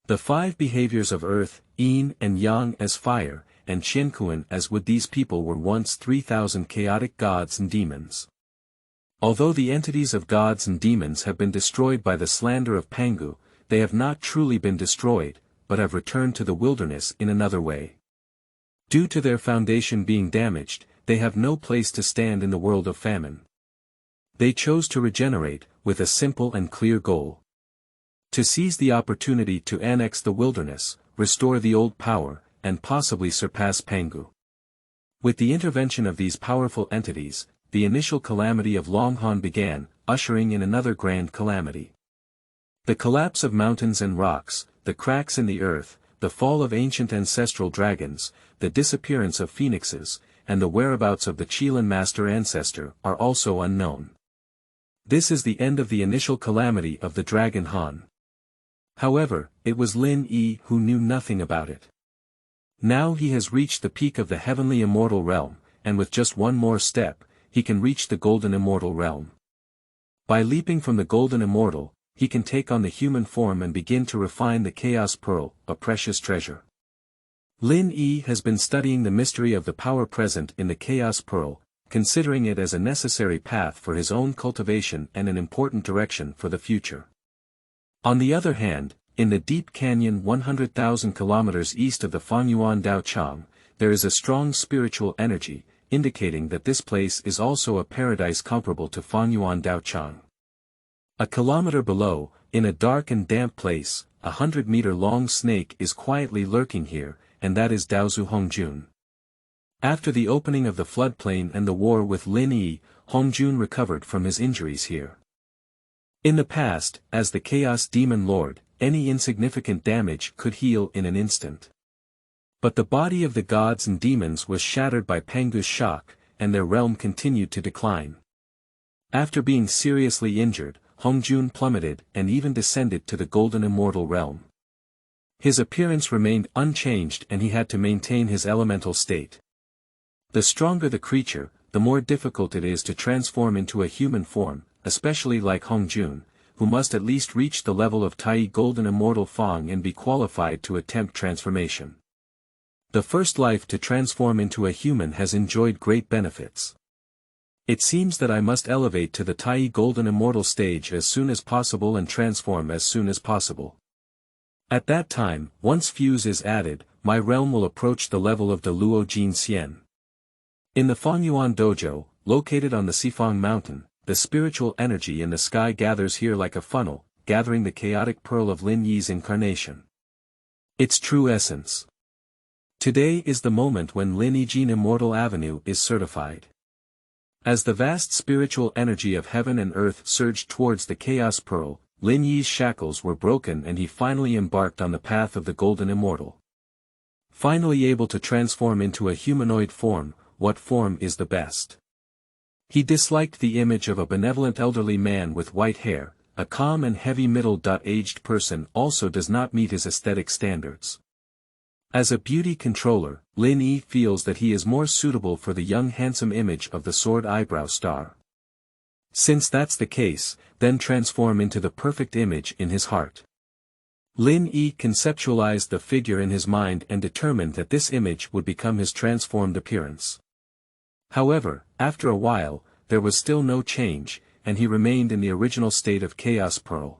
The 5 behaviors of earth, yin and yang as fire, and Qianquan as wood. These people were once 3,000 chaotic gods and demons. Although the entities of gods and demons have been destroyed by the slander of Pangu, they have not truly been destroyed, but have returned to the wilderness in another way. Due to their foundation being damaged, they have no place to stand in the world of famine. They chose to regenerate, with a simple and clear goal. To seize the opportunity to annex the wilderness, restore the old power, and possibly surpass Pangu. With the intervention of these powerful entities, the initial calamity of Longhan began, ushering in another grand calamity. The collapse of mountains and rocks, the cracks in the earth, the fall of ancient ancestral dragons, the disappearance of phoenixes, and the whereabouts of the Qilin master ancestor are also unknown. This is the end of the initial calamity of the Dragon Han. However, it was Lin Yi who knew nothing about it. Now he has reached the peak of the heavenly immortal realm, and with just one more step, he can reach the golden immortal realm. By leaping from the golden immortal, he can take on the human form and begin to refine the Chaos Pearl, a precious treasure. Lin Yi has been studying the mystery of the power present in the Chaos Pearl, considering it as a necessary path for his own cultivation and an important direction for the future. On the other hand, in the deep canyon 100,000 kilometers east of the Hongjun Daochang, there is a strong spiritual energy, indicating that this place is also a paradise comparable to Hongjun Daochang. A kilometer below, in a dark and damp place, a 100-meter-long snake is quietly lurking here, and that is Daozu Hongjun. After the opening of the floodplain and the war with Lin Yi, Hongjun recovered from his injuries here. In the past, as the Chaos Demon Lord, any insignificant damage could heal in an instant. But the body of the gods and demons was shattered by Pangu's shock, and their realm continued to decline. After being seriously injured, Hongjun plummeted and even descended to the golden immortal realm. His appearance remained unchanged and he had to maintain his elemental state. The stronger the creature, the more difficult it is to transform into a human form, especially like Hongjun, who must at least reach the level of Taiyi Golden Immortal Fang and be qualified to attempt transformation. The first life to transform into a human has enjoyed great benefits. It seems that I must elevate to the Taiyi Golden Immortal stage as soon as possible and transform as soon as possible. At that time, once fuse is added, my realm will approach the level of the Luo Jin Xian. In the Hongyuan Dojo, located on the Sifang Mountain, the spiritual energy in the sky gathers here like a funnel, gathering the chaotic pearl of Lin Yi's incarnation. Its true essence. Today is the moment when Lin Yijin Immortal Avenue is certified. As the vast spiritual energy of heaven and earth surged towards the Chaos Pearl, Lin Yi's shackles were broken and he finally embarked on the path of the Golden Immortal. Finally able to transform into a humanoid form, what form is the best? He disliked the image of a benevolent elderly man with white hair, a calm and heavy middle-aged person also does not meet his aesthetic standards. As a beauty controller, Lin Yi feels that he is more suitable for the young handsome image of the sword eyebrow star. Since that's the case, then transform into the perfect image in his heart. Lin Yi conceptualized the figure in his mind and determined that this image would become his transformed appearance. However, after a while, there was still no change, and he remained in the original state of Chaos Pearl.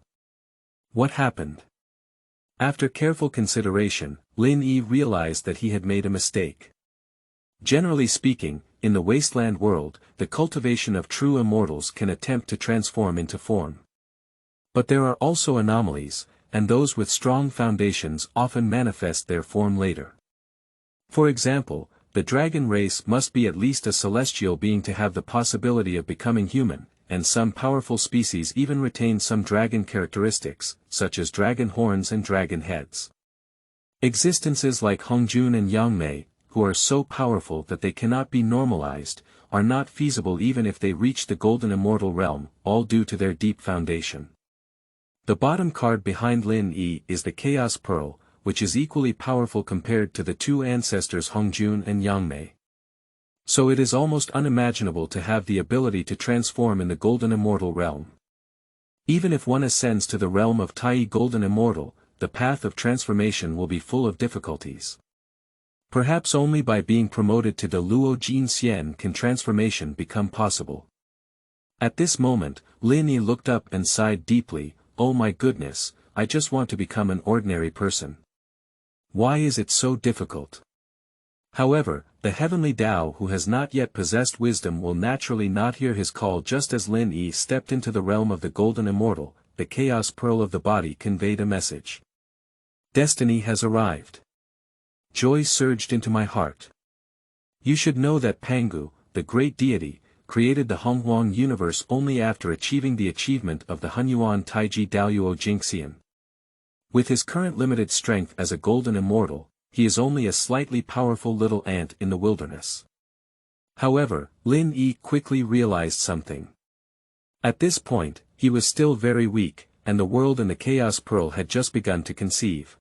What happened? After careful consideration, Lin Yi realized that he had made a mistake. Generally speaking, in the wasteland world, the cultivation of true immortals can attempt to transform into form. But there are also anomalies, and those with strong foundations often manifest their form later. For example, the dragon race must be at least a celestial being to have the possibility of becoming human, and some powerful species even retain some dragon characteristics, such as dragon horns and dragon heads. Existences like Hongjun and Yangmei, who are so powerful that they cannot be normalized, are not feasible even if they reach the golden immortal realm, all due to their deep foundation. The bottom card behind Lin Yi is the Chaos Pearl, which is equally powerful compared to the two ancestors Hongjun and Yangmei. So it is almost unimaginable to have the ability to transform in the Golden Immortal realm. Even if one ascends to the realm of Taiyi Golden Immortal, the path of transformation will be full of difficulties. Perhaps only by being promoted to the Luo Jin Xian can transformation become possible. At this moment, Lin Yi looked up and sighed deeply. Oh my goodness, I just want to become an ordinary person. Why is it so difficult? However, the heavenly Tao who has not yet possessed wisdom will naturally not hear his call. Just as Lin Yi stepped into the realm of the Golden Immortal, the chaos pearl of the body conveyed a message. Destiny has arrived. Joy surged into my heart. You should know that Pangu, the great deity, created the Honghuang universe only after achieving the achievement of the Hunyuan Taiji Daoyuo Jingxian. With his current limited strength as a golden immortal, he is only a slightly powerful little ant in the wilderness. However, Lin Yi quickly realized something. At this point, he was still very weak, and the world and the Chaos Pearl had just begun to conceive.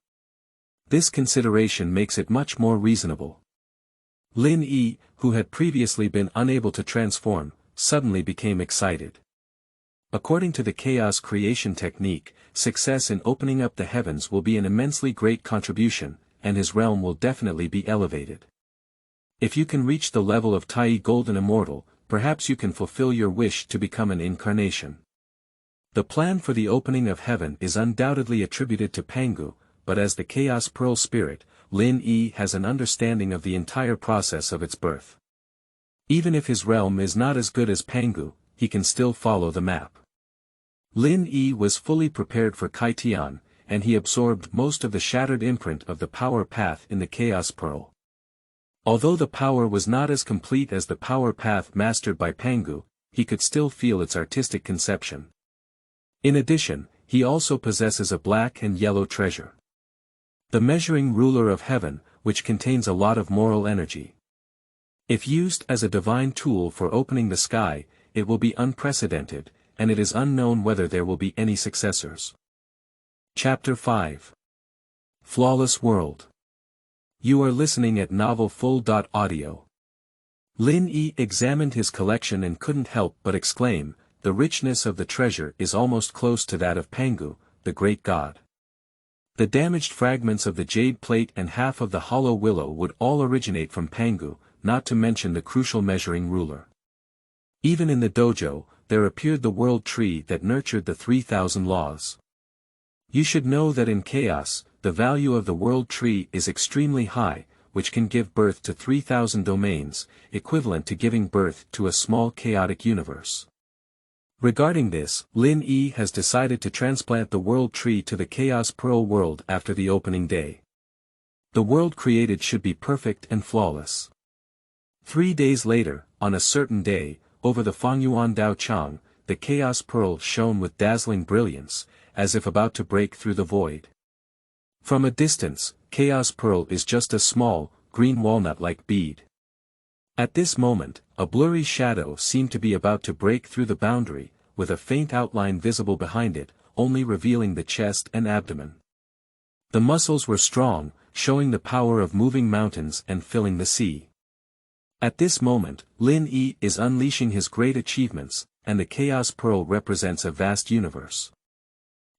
This consideration makes it much more reasonable. Lin Yi, who had previously been unable to transform, suddenly became excited. According to the chaos creation technique, success in opening up the heavens will be an immensely great contribution, and his realm will definitely be elevated. If you can reach the level of Taiyi Golden Immortal, perhaps you can fulfill your wish to become an incarnation. The plan for the opening of heaven is undoubtedly attributed to Pangu, but as the Chaos Pearl Spirit, Lin Yi has an understanding of the entire process of its birth. Even if his realm is not as good as Pangu, he can still follow the map. Lin Yi was fully prepared for Kaitian, and he absorbed most of the shattered imprint of the power path in the Chaos Pearl. Although the power was not as complete as the power path mastered by Pangu, he could still feel its artistic conception. In addition, he also possesses a black and yellow treasure. The measuring ruler of heaven, which contains a lot of moral energy. If used as a divine tool for opening the sky, it will be unprecedented, and it is unknown whether there will be any successors. Chapter 5. Flawless World. You are listening at novelfull.audio. Lin Yi examined his collection and couldn't help but exclaim, the richness of the treasure is almost close to that of Pangu, the great god. The damaged fragments of the jade plate and half of the hollow willow would all originate from Pangu, not to mention the crucial measuring ruler. Even in the dojo, there appeared the world tree that nurtured the 3,000 laws. You should know that in chaos, the value of the world tree is extremely high, which can give birth to 3,000 domains, equivalent to giving birth to a small chaotic universe. Regarding this, Lin Yi has decided to transplant the world tree to the Chaos Pearl world after the opening day. The world created should be perfect and flawless. 3 days later, on a certain day, over the Fengyuan Dao Chang, the Chaos Pearl shone with dazzling brilliance, as if about to break through the void. From a distance, Chaos Pearl is just a small, green walnut-like bead. At this moment, a blurry shadow seemed to be about to break through the boundary, with a faint outline visible behind it, only revealing the chest and abdomen. The muscles were strong, showing the power of moving mountains and filling the sea. At this moment, Lin Yi is unleashing his great achievements, and the Chaos Pearl represents a vast universe.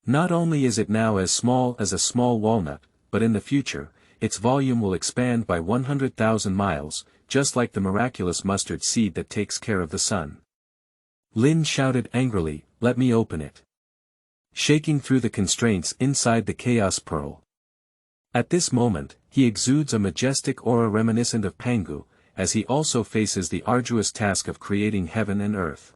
Not only is it now as small as a small walnut, but in the future, its volume will expand by 100,000 miles, just like the miraculous mustard seed that takes care of the sun. Lin shouted angrily, "Let me open it." Shaking through the constraints inside the Chaos Pearl. At this moment, he exudes a majestic aura reminiscent of Pangu, as he also faces the arduous task of creating heaven and earth.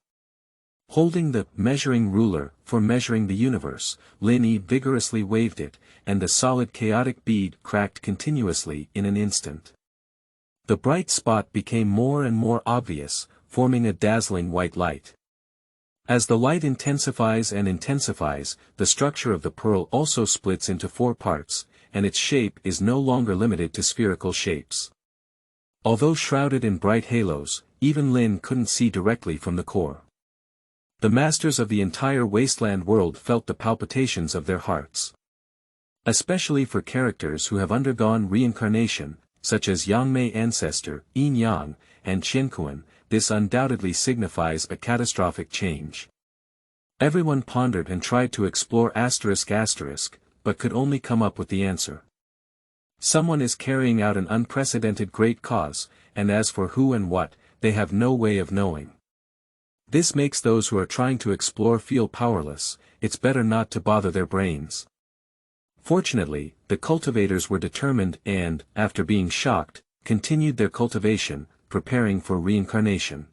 Holding the measuring ruler for measuring the universe, Lin Yi vigorously waved it, and the solid chaotic bead cracked continuously in an instant. The bright spot became more and more obvious, forming a dazzling white light. As the light intensifies and intensifies, the structure of the pearl also splits into 4 parts, and its shape is no longer limited to spherical shapes. Although shrouded in bright halos, even Lin couldn't see directly from the core. The masters of the entire wasteland world felt the palpitations of their hearts. Especially for characters who have undergone reincarnation, such as Yangmei ancestor, Yinyang, and Qianquan, this undoubtedly signifies a catastrophic change. Everyone pondered and tried to explore ***, but could only come up with the answer. Someone is carrying out an unprecedented great cause, and as for who and what, they have no way of knowing. This makes those who are trying to explore feel powerless. It's better not to bother their brains. Fortunately, the cultivators were determined and, after being shocked, continued their cultivation, preparing for reincarnation.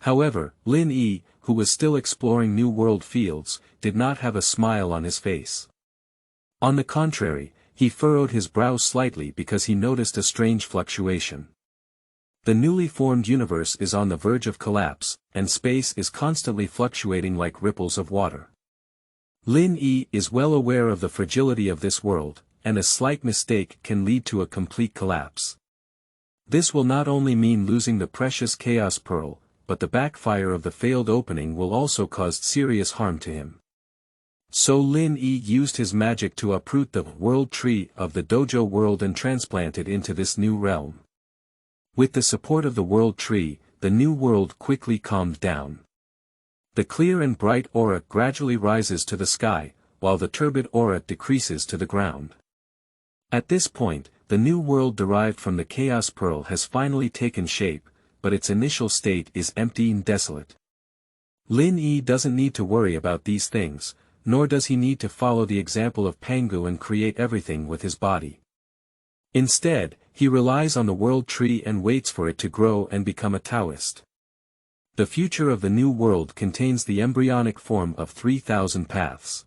However, Lin Yi, who was still exploring new world fields, did not have a smile on his face. On the contrary, he furrowed his brows slightly because he noticed a strange fluctuation. The newly formed universe is on the verge of collapse, and space is constantly fluctuating like ripples of water. Lin Yi is well aware of the fragility of this world, and a slight mistake can lead to a complete collapse. This will not only mean losing the precious Chaos Pearl, but the backfire of the failed opening will also cause serious harm to him. So Lin Yi used his magic to uproot the world tree of the dojo world and transplant it into this new realm. With the support of the world tree, the new world quickly calmed down. The clear and bright aura gradually rises to the sky, while the turbid aura decreases to the ground. At this point, the new world derived from the Chaos Pearl has finally taken shape, but its initial state is empty and desolate. Lin Yi doesn't need to worry about these things, nor does he need to follow the example of Pangu and create everything with his body. Instead, he relies on the world tree and waits for it to grow and become a Taoist. The future of the new world contains the embryonic form of 3,000 paths.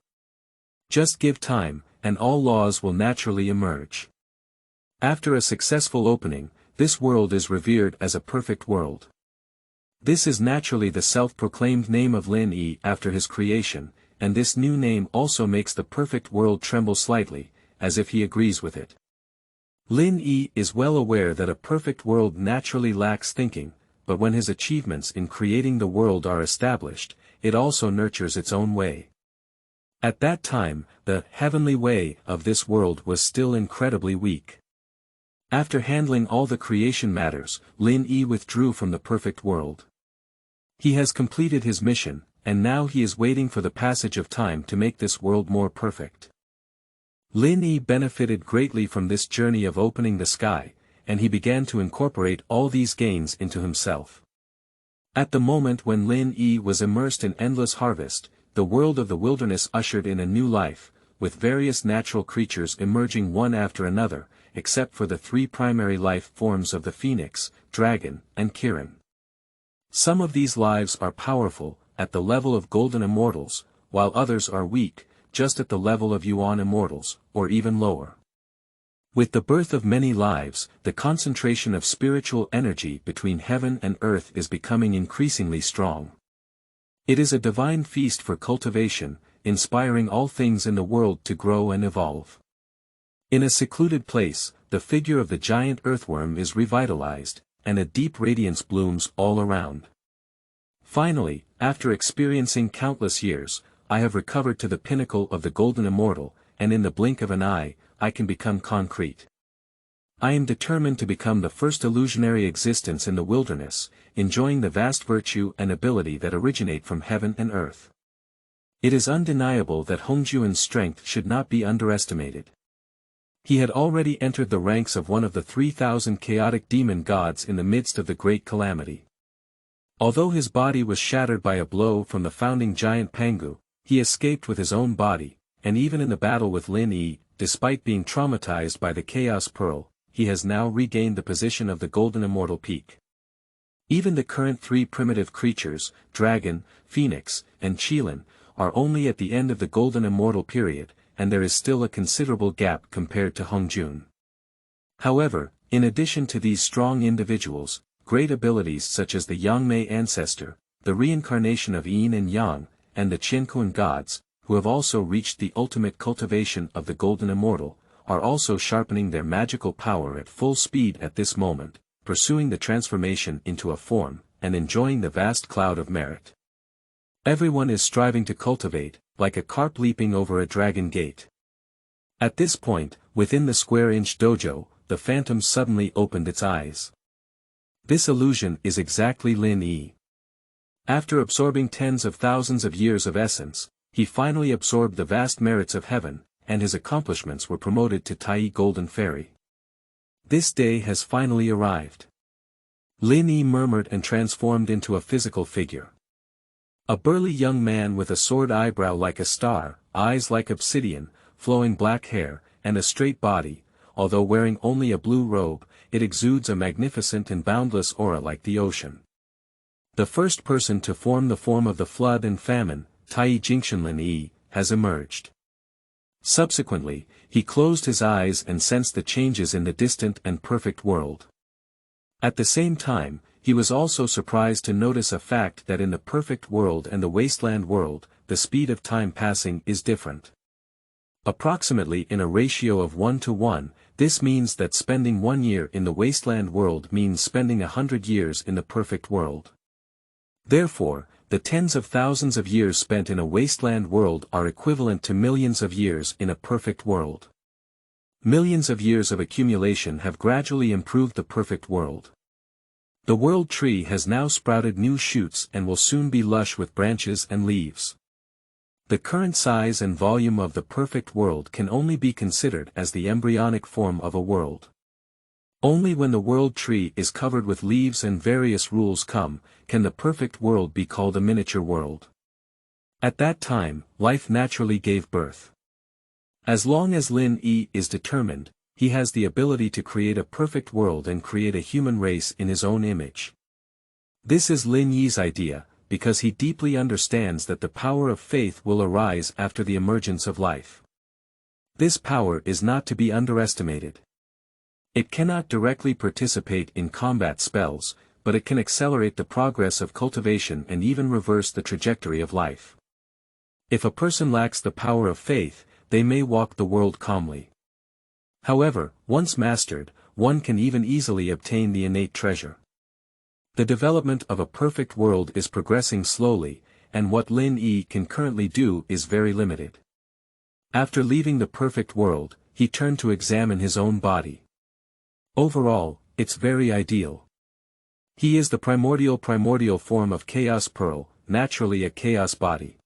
Just give time, and all laws will naturally emerge. After a successful opening, this world is revered as a perfect world. This is naturally the self-proclaimed name of Lin Yi after his creation, and this new name also makes the perfect world tremble slightly, as if he agrees with it. Lin Yi is well aware that a perfect world naturally lacks thinking, but when his achievements in creating the world are established, it also nurtures its own way. At that time, the heavenly way of this world was still incredibly weak. After handling all the creation matters, Lin Yi withdrew from the perfect world. He has completed his mission, and now he is waiting for the passage of time to make this world more perfect. Lin Yi benefited greatly from this journey of opening the sky, and he began to incorporate all these gains into himself. At the moment when Lin Yi was immersed in endless harvest, the world of the wilderness ushered in a new life, with various natural creatures emerging one after another, except for the three primary life forms of the phoenix, dragon, and Kirin. Some of these lives are powerful, at the level of golden immortals, while others are weak, just at the level of Yuan immortals, or even lower. With the birth of many lives, the concentration of spiritual energy between heaven and earth is becoming increasingly strong. It is a divine feast for cultivation, inspiring all things in the world to grow and evolve. In a secluded place, the figure of the giant earthworm is revitalized, and a deep radiance blooms all around. Finally, after experiencing countless years, I have recovered to the pinnacle of the golden immortal, and in the blink of an eye, I can become concrete. I am determined to become the first illusionary existence in the wilderness, enjoying the vast virtue and ability that originate from heaven and earth. It is undeniable that Hongjun's strength should not be underestimated. He had already entered the ranks of one of the 3,000 chaotic demon gods in the midst of the great calamity. Although his body was shattered by a blow from the founding giant Pangu, he escaped with his own body, and even in the battle with Lin Yi, despite being traumatized by the Chaos Pearl, he has now regained the position of the Golden Immortal Peak. Even the current three primitive creatures, Dragon, Phoenix, and Qilin, are only at the end of the Golden Immortal period, and there is still a considerable gap compared to Hongjun. However, in addition to these strong individuals, great abilities such as the Yangmei ancestor, the reincarnation of Yin and Yang, and the Qianquan gods, who have also reached the ultimate cultivation of the Golden Immortal, are also sharpening their magical power at full speed at this moment, pursuing the transformation into a form, and enjoying the vast cloud of merit. Everyone is striving to cultivate, like a carp leaping over a dragon gate. At this point, within the square-inch dojo, the phantom suddenly opened its eyes. This illusion is exactly Lin Yi. After absorbing tens of thousands of years of essence, he finally absorbed the vast merits of heaven, and his accomplishments were promoted to Taiyi Golden Fairy. This day has finally arrived. Lin Yi murmured and transformed into a physical figure. A burly young man with a sword eyebrow like a star, eyes like obsidian, flowing black hair, and a straight body. Although wearing only a blue robe, it exudes a magnificent and boundless aura like the ocean. The first person to form the form of the flood and famine, Taiyi Jingxian Lin Yi, has emerged. Subsequently, he closed his eyes and sensed the changes in the distant and perfect world. At the same time, he was also surprised to notice a fact that in the perfect world and the wasteland world, the speed of time passing is different. Approximately in a ratio of 1:1, this means that spending 1 year in the wasteland world means spending 100 years in the perfect world. Therefore, the tens of thousands of years spent in a wasteland world are equivalent to millions of years in a perfect world. Millions of years of accumulation have gradually improved the perfect world. The world tree has now sprouted new shoots and will soon be lush with branches and leaves. The current size and volume of the perfect world can only be considered as the embryonic form of a world. Only when the world tree is covered with leaves and various rules come, can the perfect world be called a miniature world. At that time, life naturally gave birth. As long as Lin Yi is determined, he has the ability to create a perfect world and create a human race in his own image. This is Lin Yi's idea, because he deeply understands that the power of faith will arise after the emergence of life. This power is not to be underestimated. It cannot directly participate in combat spells, but it can accelerate the progress of cultivation and even reverse the trajectory of life. If a person lacks the power of faith, they may walk the world calmly. However, once mastered, one can even easily obtain the innate treasure. The development of a perfect world is progressing slowly, and what Lin Yi can currently do is very limited. After leaving the perfect world, he turned to examine his own body. Overall, it's very ideal. He is the primordial form of Chaos Pearl, naturally a chaos body.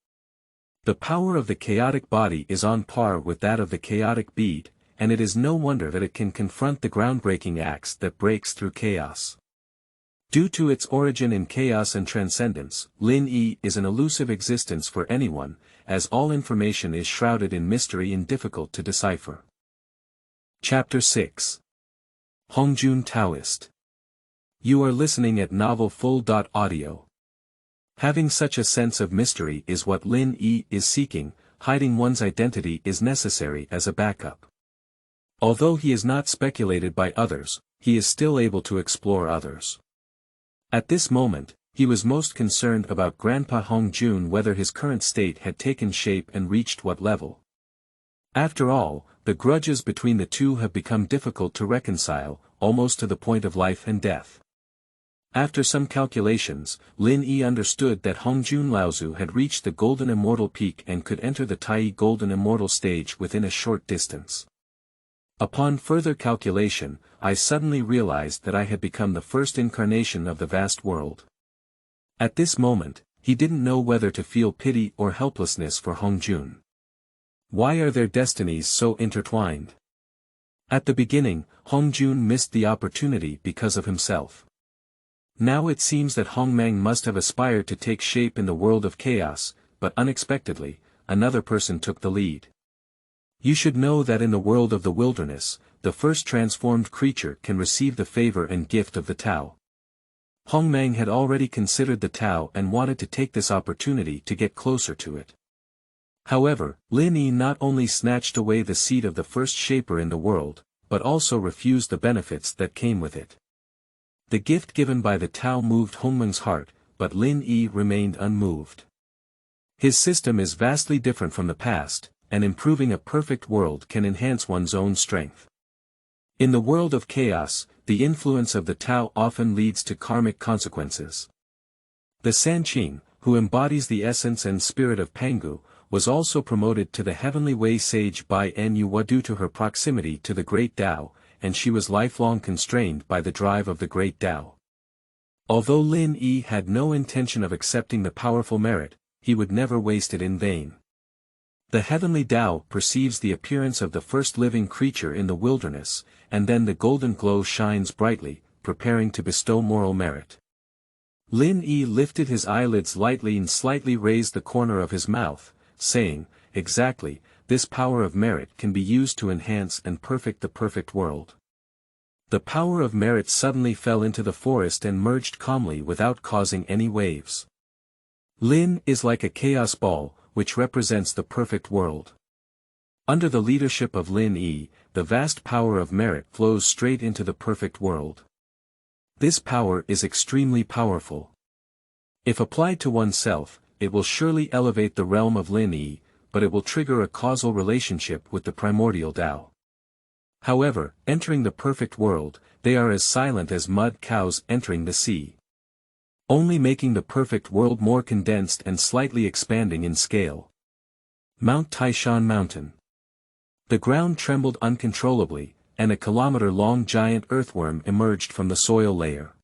The power of the chaotic body is on par with that of the chaotic bead, and it is no wonder that it can confront the groundbreaking axe that breaks through chaos. Due to its origin in chaos and transcendence, Lin Yi is an elusive existence for anyone, as all information is shrouded in mystery and difficult to decipher. Chapter 6. Hongjun Taoist. You are listening at Novel Full.audio. Having such a sense of mystery is what Lin Yi is seeking. Hiding one's identity is necessary as a backup. Although he is not speculated by others, he is still able to explore others. At this moment, he was most concerned about Grandpa Hongjun, whether his current state had taken shape and reached what level. After all, the grudges between the two have become difficult to reconcile, almost to the point of life and death. After some calculations, Lin Yi understood that Hongjun Laozu had reached the Golden Immortal Peak and could enter the Taiyi Golden Immortal stage within a short distance. Upon further calculation, I suddenly realized that I had become the first incarnation of the vast world. At this moment, he didn't know whether to feel pity or helplessness for Hongjun. Why are their destinies so intertwined? At the beginning, Hongjun missed the opportunity because of himself. Now it seems that Honghuang must have aspired to take shape in the world of chaos, but unexpectedly, another person took the lead. You should know that in the world of the wilderness, the first transformed creature can receive the favor and gift of the Tao. Honghuang had already considered the Tao and wanted to take this opportunity to get closer to it. However, Lin Yi not only snatched away the seat of the first shaper in the world, but also refused the benefits that came with it. The gift given by the Tao moved Honghuang's heart, but Lin Yi remained unmoved. His system is vastly different from the past, and improving a perfect world can enhance one's own strength. In the world of chaos, the influence of the Tao often leads to karmic consequences. The Sanqing, who embodies the essence and spirit of Pangu, was also promoted to the heavenly way sage by Nu due to her proximity to the great Tao, and she was lifelong constrained by the drive of the great Tao. Although Lin Yi had no intention of accepting the powerful merit, he would never waste it in vain. The heavenly Tao perceives the appearance of the first living creature in the wilderness, and then the golden glow shines brightly, preparing to bestow moral merit. Lin Yi lifted his eyelids lightly and slightly raised the corner of his mouth, saying, "Exactly, this power of merit can be used to enhance and perfect the perfect world." The power of merit suddenly fell into the forest and merged calmly without causing any waves. Lin is like a chaos ball, which represents the perfect world. Under the leadership of Lin Yi, the vast power of merit flows straight into the perfect world. This power is extremely powerful. If applied to oneself, it will surely elevate the realm of Lin Yi, but it will trigger a causal relationship with the primordial Tao. However, entering the perfect world, they are as silent as mud cows entering the sea. Only making the perfect world more condensed and slightly expanding in scale. Mount Taishan Mountain. The ground trembled uncontrollably, and a kilometer-long giant earthworm emerged from the soil layer.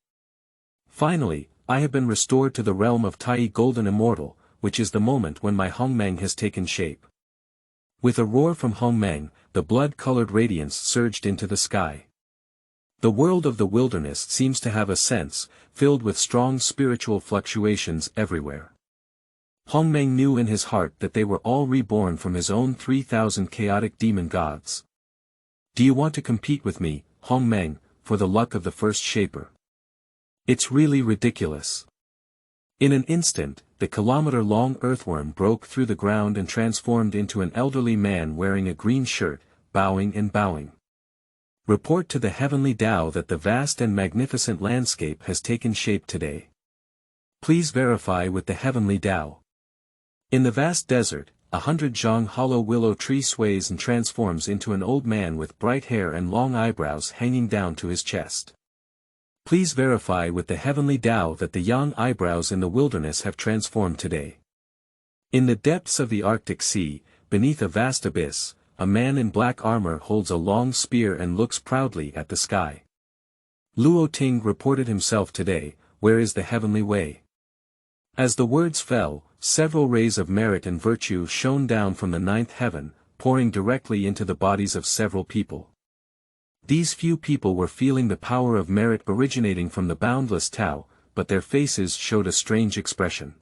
Finally, I have been restored to the realm of Taiyi Golden Immortal, which is the moment when my Honghuang has taken shape. With a roar from Honghuang, the blood-colored radiance surged into the sky. The world of the wilderness seems to have a sense, filled with strong spiritual fluctuations everywhere. Honghuang knew in his heart that they were all reborn from his own 3,000 chaotic demon gods. "Do you want to compete with me, Honghuang, for the luck of the first shaper? It's really ridiculous." In an instant, the kilometer-long earthworm broke through the ground and transformed into an elderly man wearing a green shirt, bowing and bowing. "Report to the heavenly Tao that the vast and magnificent landscape has taken shape today. Please verify with the heavenly Tao." In the vast desert, 100 zhang hollow willow tree sways and transforms into an old man with bright hair and long eyebrows hanging down to his chest. "Please verify with the heavenly Tao that the young eyebrows in the wilderness have transformed today." In the depths of the Arctic Sea, beneath a vast abyss, a man in black armor holds a long spear and looks proudly at the sky. Luo Ting reported himself today, "Where is the heavenly way?" As the words fell, several rays of merit and virtue shone down from the ninth heaven, pouring directly into the bodies of several people. These few people were feeling the power of merit originating from the boundless Tao, but their faces showed a strange expression.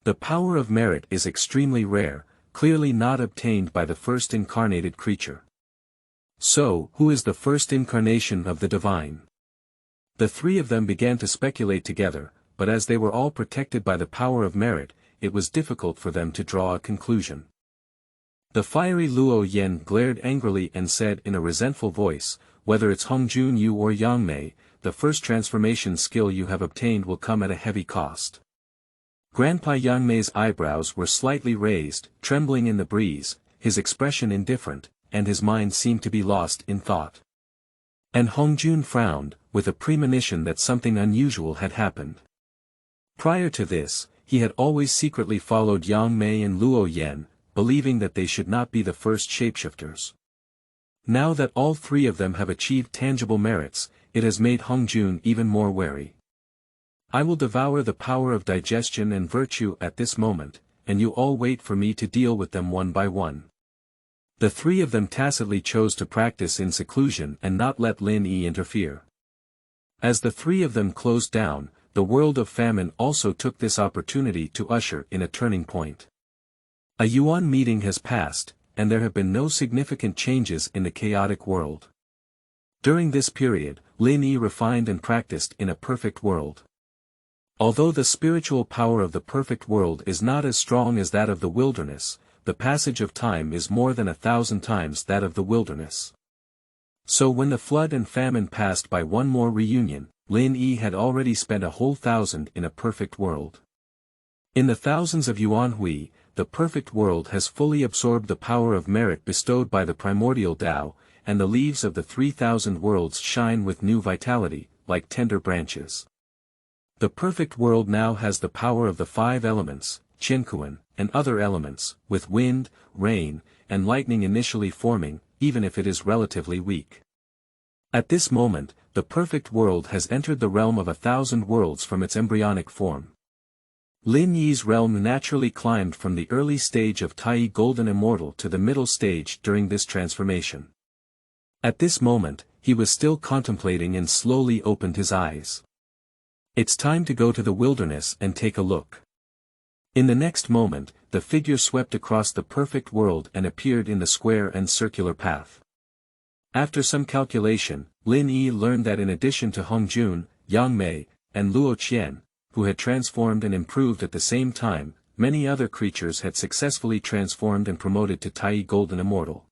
The power of merit is extremely rare, clearly not obtained by the first incarnated creature. So, who is the first incarnation of the divine? The three of them began to speculate together, but as they were all protected by the power of merit, it was difficult for them to draw a conclusion. The fiery Luo Yen glared angrily and said in a resentful voice, "Whether it's Hongjun you or Yang Mei, the first transformation skill you have obtained will come at a heavy cost." Grandpa Yang Mei's eyebrows were slightly raised, trembling in the breeze, his expression indifferent, and his mind seemed to be lost in thought. And Hongjun frowned, with a premonition that something unusual had happened. Prior to this, he had always secretly followed Yang Mei and Luo Yen, believing that they should not be the first shapeshifters. Now that all three of them have achieved tangible merits, it has made Hongjun even more wary. "I will devour the power of digestion and virtue at this moment, and you all wait for me to deal with them one by one." The three of them tacitly chose to practice in seclusion and not let Lin Yi interfere. As the three of them closed down, the world of famine also took this opportunity to usher in a turning point. A Yuan meeting has passed, and there have been no significant changes in the chaotic world. During this period, Lin Yi refined and practiced in a perfect world. Although the spiritual power of the perfect world is not as strong as that of the wilderness, the passage of time is more than 1,000 times that of the wilderness. So when the flood and famine passed by one more reunion, Lin Yi had already spent a whole 1,000 in a perfect world. In the thousands of Yuan Hui, the perfect world has fully absorbed the power of merit bestowed by the primordial Tao, and the leaves of the 3,000 worlds shine with new vitality, like tender branches. The perfect world now has the power of the 5 elements, Qiankuan, and other elements, with wind, rain, and lightning initially forming, even if it is relatively weak. At this moment, the perfect world has entered the realm of 1,000 worlds from its embryonic form. Lin Yi's realm naturally climbed from the early stage of Taiyi Golden Immortal to the middle stage during this transformation. At this moment, he was still contemplating and slowly opened his eyes. It's time to go to the wilderness and take a look. In the next moment, the figure swept across the perfect world and appeared in the square and circular path. After some calculation, Lin Yi learned that in addition to Hongjun, Yang Mei, and Luo Qian, who had transformed and improved at the same time, many other creatures had successfully transformed and promoted to Taiyi Golden Immortal.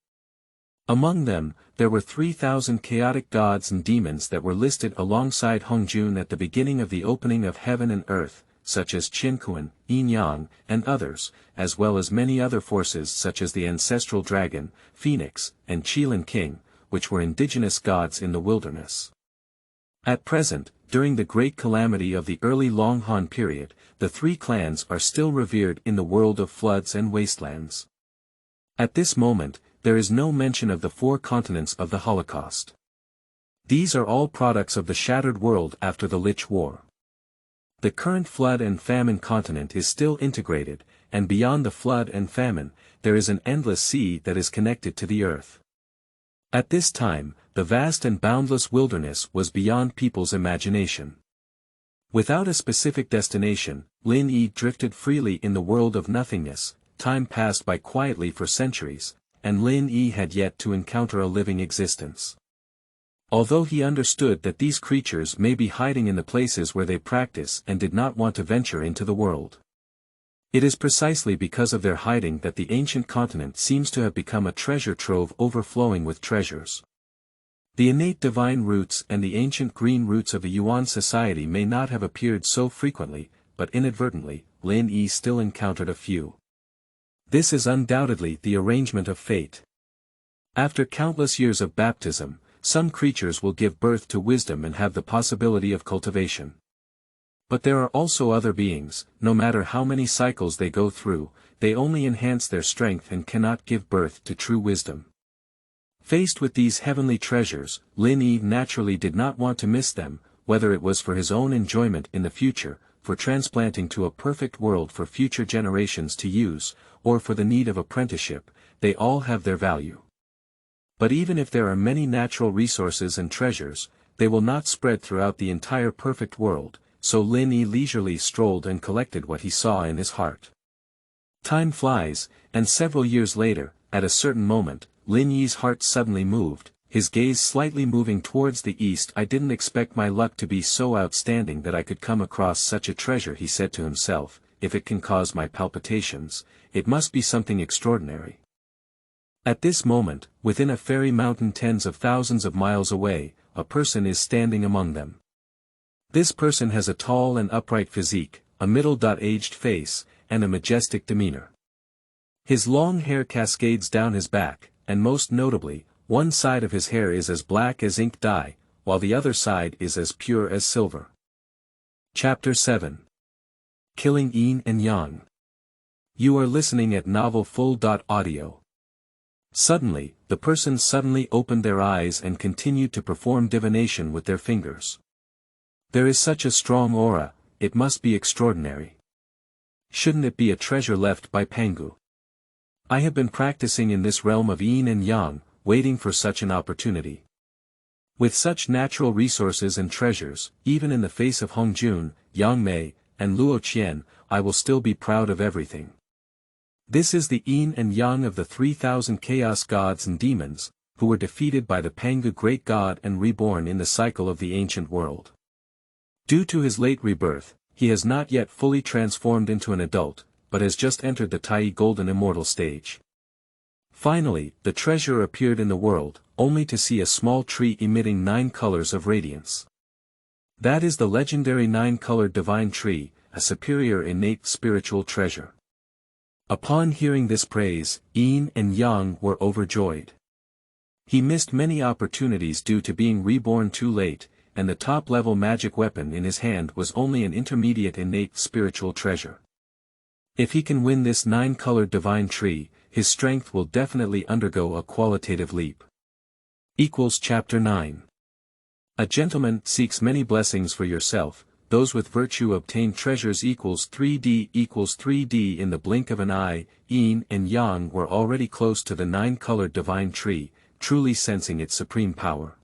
Among them, there were 3,000 chaotic gods and demons that were listed alongside Hongjun at the beginning of the opening of heaven and earth, such as Qin Kuan, Yinyang, and others, as well as many other forces such as the ancestral dragon, phoenix, and Qilin king, which were indigenous gods in the wilderness. At present, during the great calamity of the early Long Han period, the three clans are still revered in the world of floods and wastelands. At this moment, there is no mention of the 4 continents of the Holocaust. These are all products of the shattered world after the Lich War. The current flood and famine continent is still integrated, and beyond the flood and famine, there is an endless sea that is connected to the earth. At this time, the vast and boundless wilderness was beyond people's imagination. Without a specific destination, Lin Yi drifted freely in the world of nothingness. Time passed by quietly for centuries, and Lin Yi had yet to encounter a living existence. Although he understood that these creatures may be hiding in the places where they practice and did not want to venture into the world. It is precisely because of their hiding that the ancient continent seems to have become a treasure trove overflowing with treasures. The innate divine roots and the ancient green roots of a Yuan society may not have appeared so frequently, but inadvertently, Lin Yi still encountered a few. This is undoubtedly the arrangement of fate. After countless years of baptism, some creatures will give birth to wisdom and have the possibility of cultivation. But there are also other beings, no matter how many cycles they go through, they only enhance their strength and cannot give birth to true wisdom. Faced with these heavenly treasures, Lin Yi naturally did not want to miss them, whether it was for his own enjoyment in the future, for transplanting to a perfect world for future generations to use, or for the need of apprenticeship. They all have their value. But even if there are many natural resources and treasures, they will not spread throughout the entire perfect world, so Lin Yi leisurely strolled and collected what he saw in his heart. Time flies, and several years later, at a certain moment, Lin Yi's heart suddenly moved, his gaze slightly moving towards the east. I didn't expect my luck to be so outstanding that I could come across such a treasure, he said to himself. If it can cause my palpitations, it must be something extraordinary. At this moment, within a fairy mountain tens of thousands of miles away, a person is standing among them. This person has a tall and upright physique, a middle-aged face, and a majestic demeanor. His long hair cascades down his back, and most notably, one side of his hair is as black as ink dye, while the other side is as pure as silver. Chapter 7. Killing Yin and Yang. You are listening at novelfull.audio. Suddenly, the person suddenly opened their eyes and continued to perform divination with their fingers. There is such a strong aura, it must be extraordinary. Shouldn't it be a treasure left by Pangu? I have been practicing in this realm of Yin and Yang, waiting for such an opportunity. With such natural resources and treasures, even in the face of Hongjun, Yang Mei, and Luo Qian, I will still be proud of everything. This is the Yin and Yang of the 3,000 chaos gods and demons, who were defeated by the Pangu great god and reborn in the cycle of the ancient world. Due to his late rebirth, he has not yet fully transformed into an adult, but has just entered the Taiyi Golden Immortal stage. Finally, the treasure appeared in the world, only to see a small tree emitting 9 colors of radiance. That is the legendary 9-colored divine tree, a superior innate spiritual treasure. Upon hearing this praise, Yin and Yang were overjoyed. He missed many opportunities due to being reborn too late, and the top-level magic weapon in his hand was only an intermediate innate spiritual treasure. If he can win this 9-colored divine tree, his strength will definitely undergo a qualitative leap. Chapter 9. A gentleman seeks many blessings for yourself, those with virtue obtain treasures 3D. In the blink of an eye, Yin and Yang were already close to the 9-colored divine tree, truly sensing its supreme power.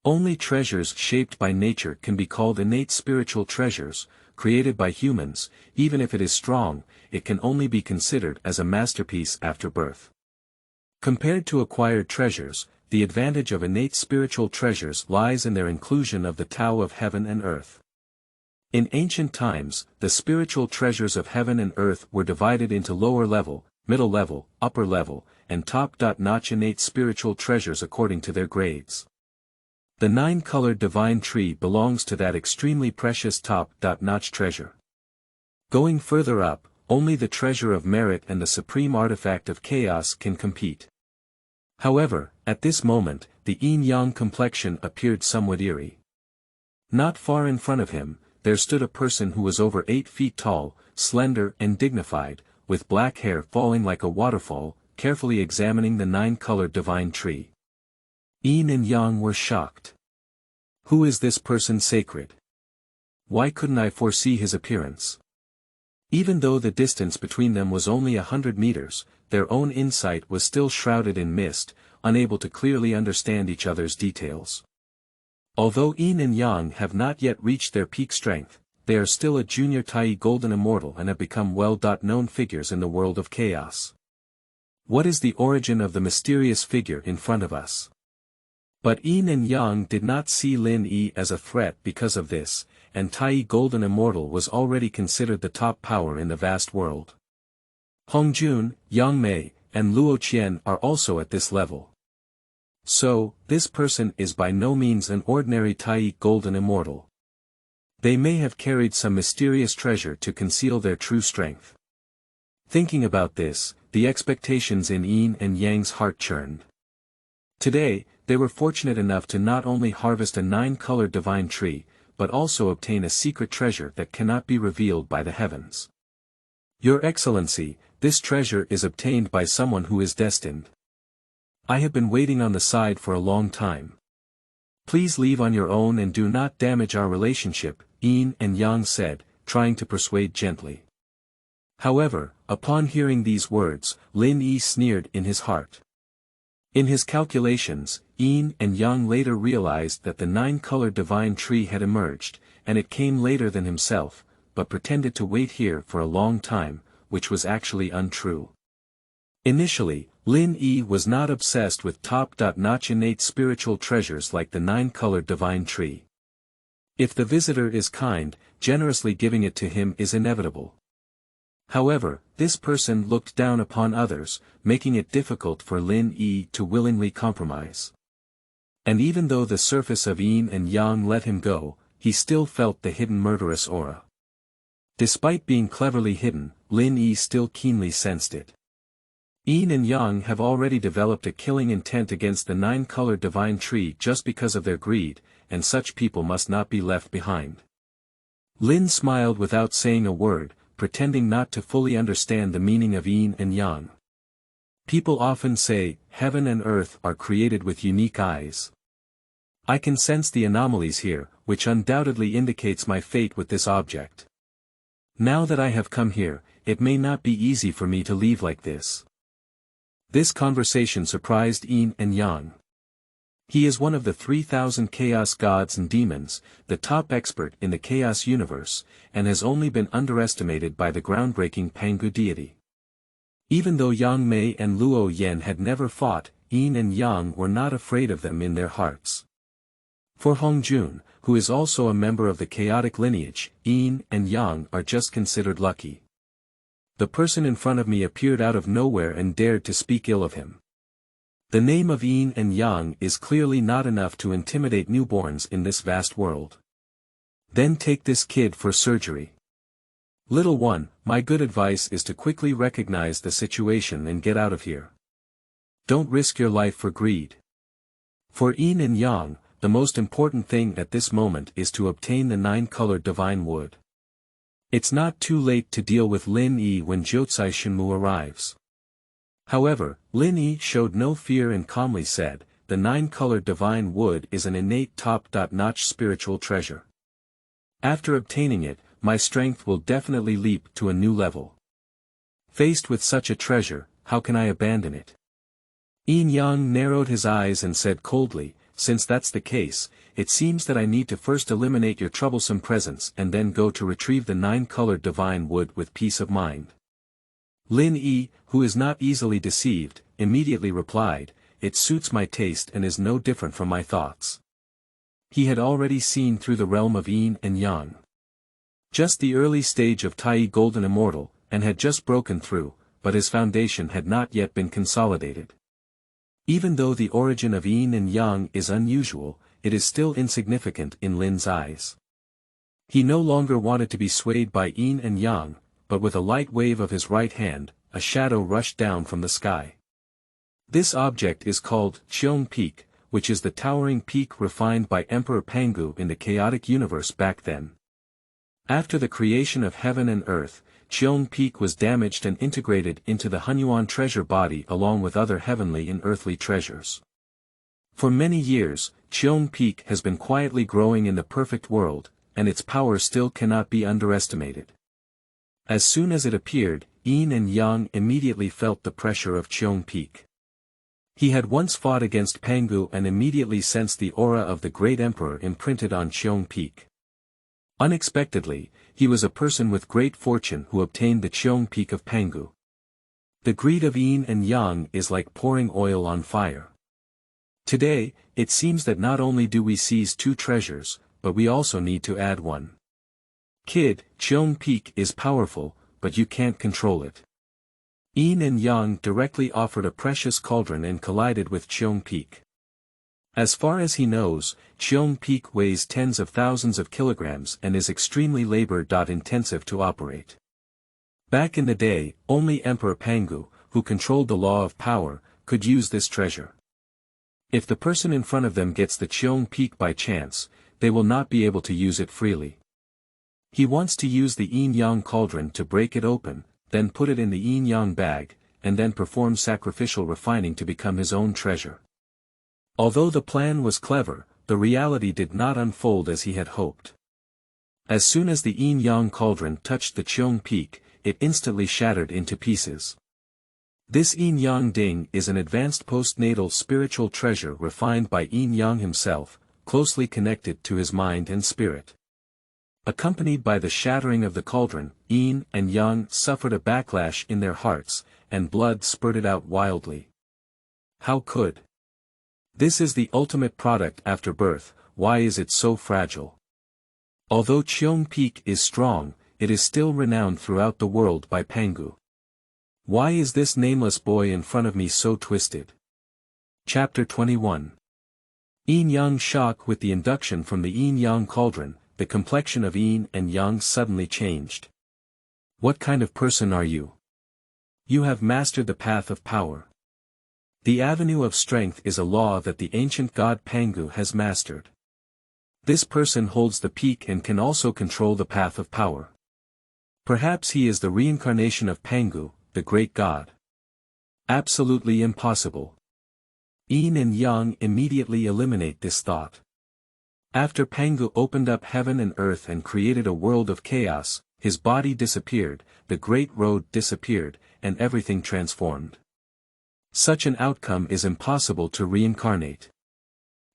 Only treasures shaped by nature can be called innate spiritual treasures, created by humans. Even if it is strong, it can only be considered as a masterpiece after birth. Compared to acquired treasures, the advantage of innate spiritual treasures lies in their inclusion of the Tao of heaven and earth. In ancient times, the spiritual treasures of heaven and earth were divided into lower level, middle level, upper level, and top-notch innate spiritual treasures according to their grades. The 9-colored divine tree belongs to that extremely precious top-notch treasure. Going further up, only the treasure of merit and the supreme artifact of chaos can compete. However, at this moment, the yin-yang complexion appeared somewhat eerie. Not far in front of him, there stood a person who was over 8 feet tall, slender and dignified, with black hair falling like a waterfall, carefully examining the 9-colored divine tree. Yin and Yang were shocked. Who is this person sacred? Why couldn't I foresee his appearance? Even though the distance between them was only 100 meters, their own insight was still shrouded in mist, unable to clearly understand each other's details. Although Yin and Yang have not yet reached their peak strength, they are still a junior Taiyi golden immortal and have become well-known figures in the world of chaos. What is the origin of the mysterious figure in front of us? But Yin and Yang did not see Lin Yi as a threat because of this, and Taiyi golden immortal was already considered the top power in the vast world. Hongjun, Yang Mei, and Luo Qian are also at this level. So, this person is by no means an ordinary Taiyi golden immortal. They may have carried some mysterious treasure to conceal their true strength. Thinking about this, the expectations in Yin and Yang's heart churned. Today, they were fortunate enough to not only harvest a 9-colored divine tree, but also obtain a secret treasure that cannot be revealed by the heavens. Your Excellency, this treasure is obtained by someone who is destined. I have been waiting on the side for a long time. Please leave on your own and do not damage our relationship, Yin and Yang said, trying to persuade gently. However, upon hearing these words, Lin Yi sneered in his heart. In his calculations, Yin and Yang later realized that the 9-colored divine tree had emerged, and it came later than himself, but pretended to wait here for a long time, which was actually untrue. Initially, Lin Yi was not obsessed with top-notch innate spiritual treasures like the 9-colored divine tree. If the visitor is kind, generously giving it to him is inevitable. However, this person looked down upon others, making it difficult for Lin Yi to willingly compromise. And even though the surface of Yin and Yang let him go, he still felt the hidden murderous aura. Despite being cleverly hidden, Lin Yi still keenly sensed it. Yin and Yang have already developed a killing intent against the 9-colored divine tree just because of their greed, and such people must not be left behind. Lin smiled without saying a word, pretending not to fully understand the meaning of Yin and Yang. People often say, heaven and earth are created with unique eyes. I can sense the anomalies here, which undoubtedly indicates my fate with this object. Now that I have come here, it may not be easy for me to leave like this. This conversation surprised Yin and Yang. He is one of the 3,000 chaos gods and demons, the top expert in the chaos universe, and has only been underestimated by the groundbreaking Pangu deity. Even though Yang Mei and Luo Yan had never fought, Yin and Yang were not afraid of them in their hearts. For Hongjun, who is also a member of the chaotic lineage, Yin and Yang are just considered lucky. The person in front of me appeared out of nowhere and dared to speak ill of him. The name of Yin and Yang is clearly not enough to intimidate newborns in this vast world. Then take this kid for surgery. Little one, my good advice is to quickly recognize the situation and get out of here. Don't risk your life for greed. For Yin and Yang, the most important thing at this moment is to obtain the 9-colored divine wood. It's not too late to deal with Lin Yi when Jiuzai Shenmu arrives. However, Lin Yi showed no fear and calmly said, the 9-colored divine wood is an innate top-notch spiritual treasure. After obtaining it, my strength will definitely leap to a new level. Faced with such a treasure, how can I abandon it? Yinyang narrowed his eyes and said coldly, since that's the case, it seems that I need to first eliminate your troublesome presence and then go to retrieve the 9-colored divine wood with peace of mind. Lin Yi, who is not easily deceived, immediately replied, it suits my taste and is no different from my thoughts. He had already seen through the realm of Yin and Yang. Just the early stage of Taiyi Golden Immortal, and had just broken through, but his foundation had not yet been consolidated. Even though the origin of Yin and Yang is unusual, it is still insignificant in Lin's eyes. He no longer wanted to be swayed by Yin and Yang, but with a light wave of his right hand, a shadow rushed down from the sky. This object is called Qiong Peak, which is the towering peak refined by Emperor Pangu in the chaotic universe back then. After the creation of heaven and earth, Qiong Peak was damaged and integrated into the Honghuang treasure body along with other heavenly and earthly treasures. For many years, Qiong Peak has been quietly growing in the perfect world, and its power still cannot be underestimated. As soon as it appeared, Yin and Yang immediately felt the pressure of Qiong Peak. He had once fought against Pangu and immediately sensed the aura of the great emperor imprinted on Qiong Peak. Unexpectedly, he was a person with great fortune who obtained the Qiong Peak of Pangu. The greed of Yin and Yang is like pouring oil on fire. Today, it seems that not only do we seize 2 treasures, but we also need to add one. Kid, Qiong Peak is powerful, but you can't control it. Yin and Yang directly offered a precious cauldron and collided with Qiong Peak. As far as he knows, Qiong Peak weighs tens of thousands of kilograms and is extremely labor-intensive to operate. Back in the day, only Emperor Pangu, who controlled the law of power, could use this treasure. If the person in front of them gets the Qiong Peak by chance, they will not be able to use it freely. He wants to use the Yin-Yang cauldron to break it open, then put it in the Yin-Yang bag, and then perform sacrificial refining to become his own treasure. Although the plan was clever, the reality did not unfold as he had hoped. As soon as the Yinyang cauldron touched the Qiong Peak, it instantly shattered into pieces. This Yinyang Ding is an advanced postnatal spiritual treasure refined by Yinyang himself, closely connected to his mind and spirit. Accompanied by the shattering of the cauldron, Yin and Yang suffered a backlash in their hearts, and blood spurted out wildly. How could? This is the ultimate product after birth, why is it so fragile? Although Qiong Peak is strong, it is still renowned throughout the world by Pangu. Why is this nameless boy in front of me so twisted? Chapter 21. Yin-Yang shock. With the induction from the Yin-Yang cauldron, the complexion of Yin and Yang suddenly changed. What kind of person are you? You have mastered the path of power. The avenue of strength is a law that the ancient god Pangu has mastered. This person holds the peak and can also control the path of power. Perhaps he is the reincarnation of Pangu, the great god. Absolutely impossible. Yin and Yang immediately eliminate this thought. After Pangu opened up heaven and earth and created a world of chaos, his body disappeared, the great road disappeared, and everything transformed. Such an outcome is impossible to reincarnate.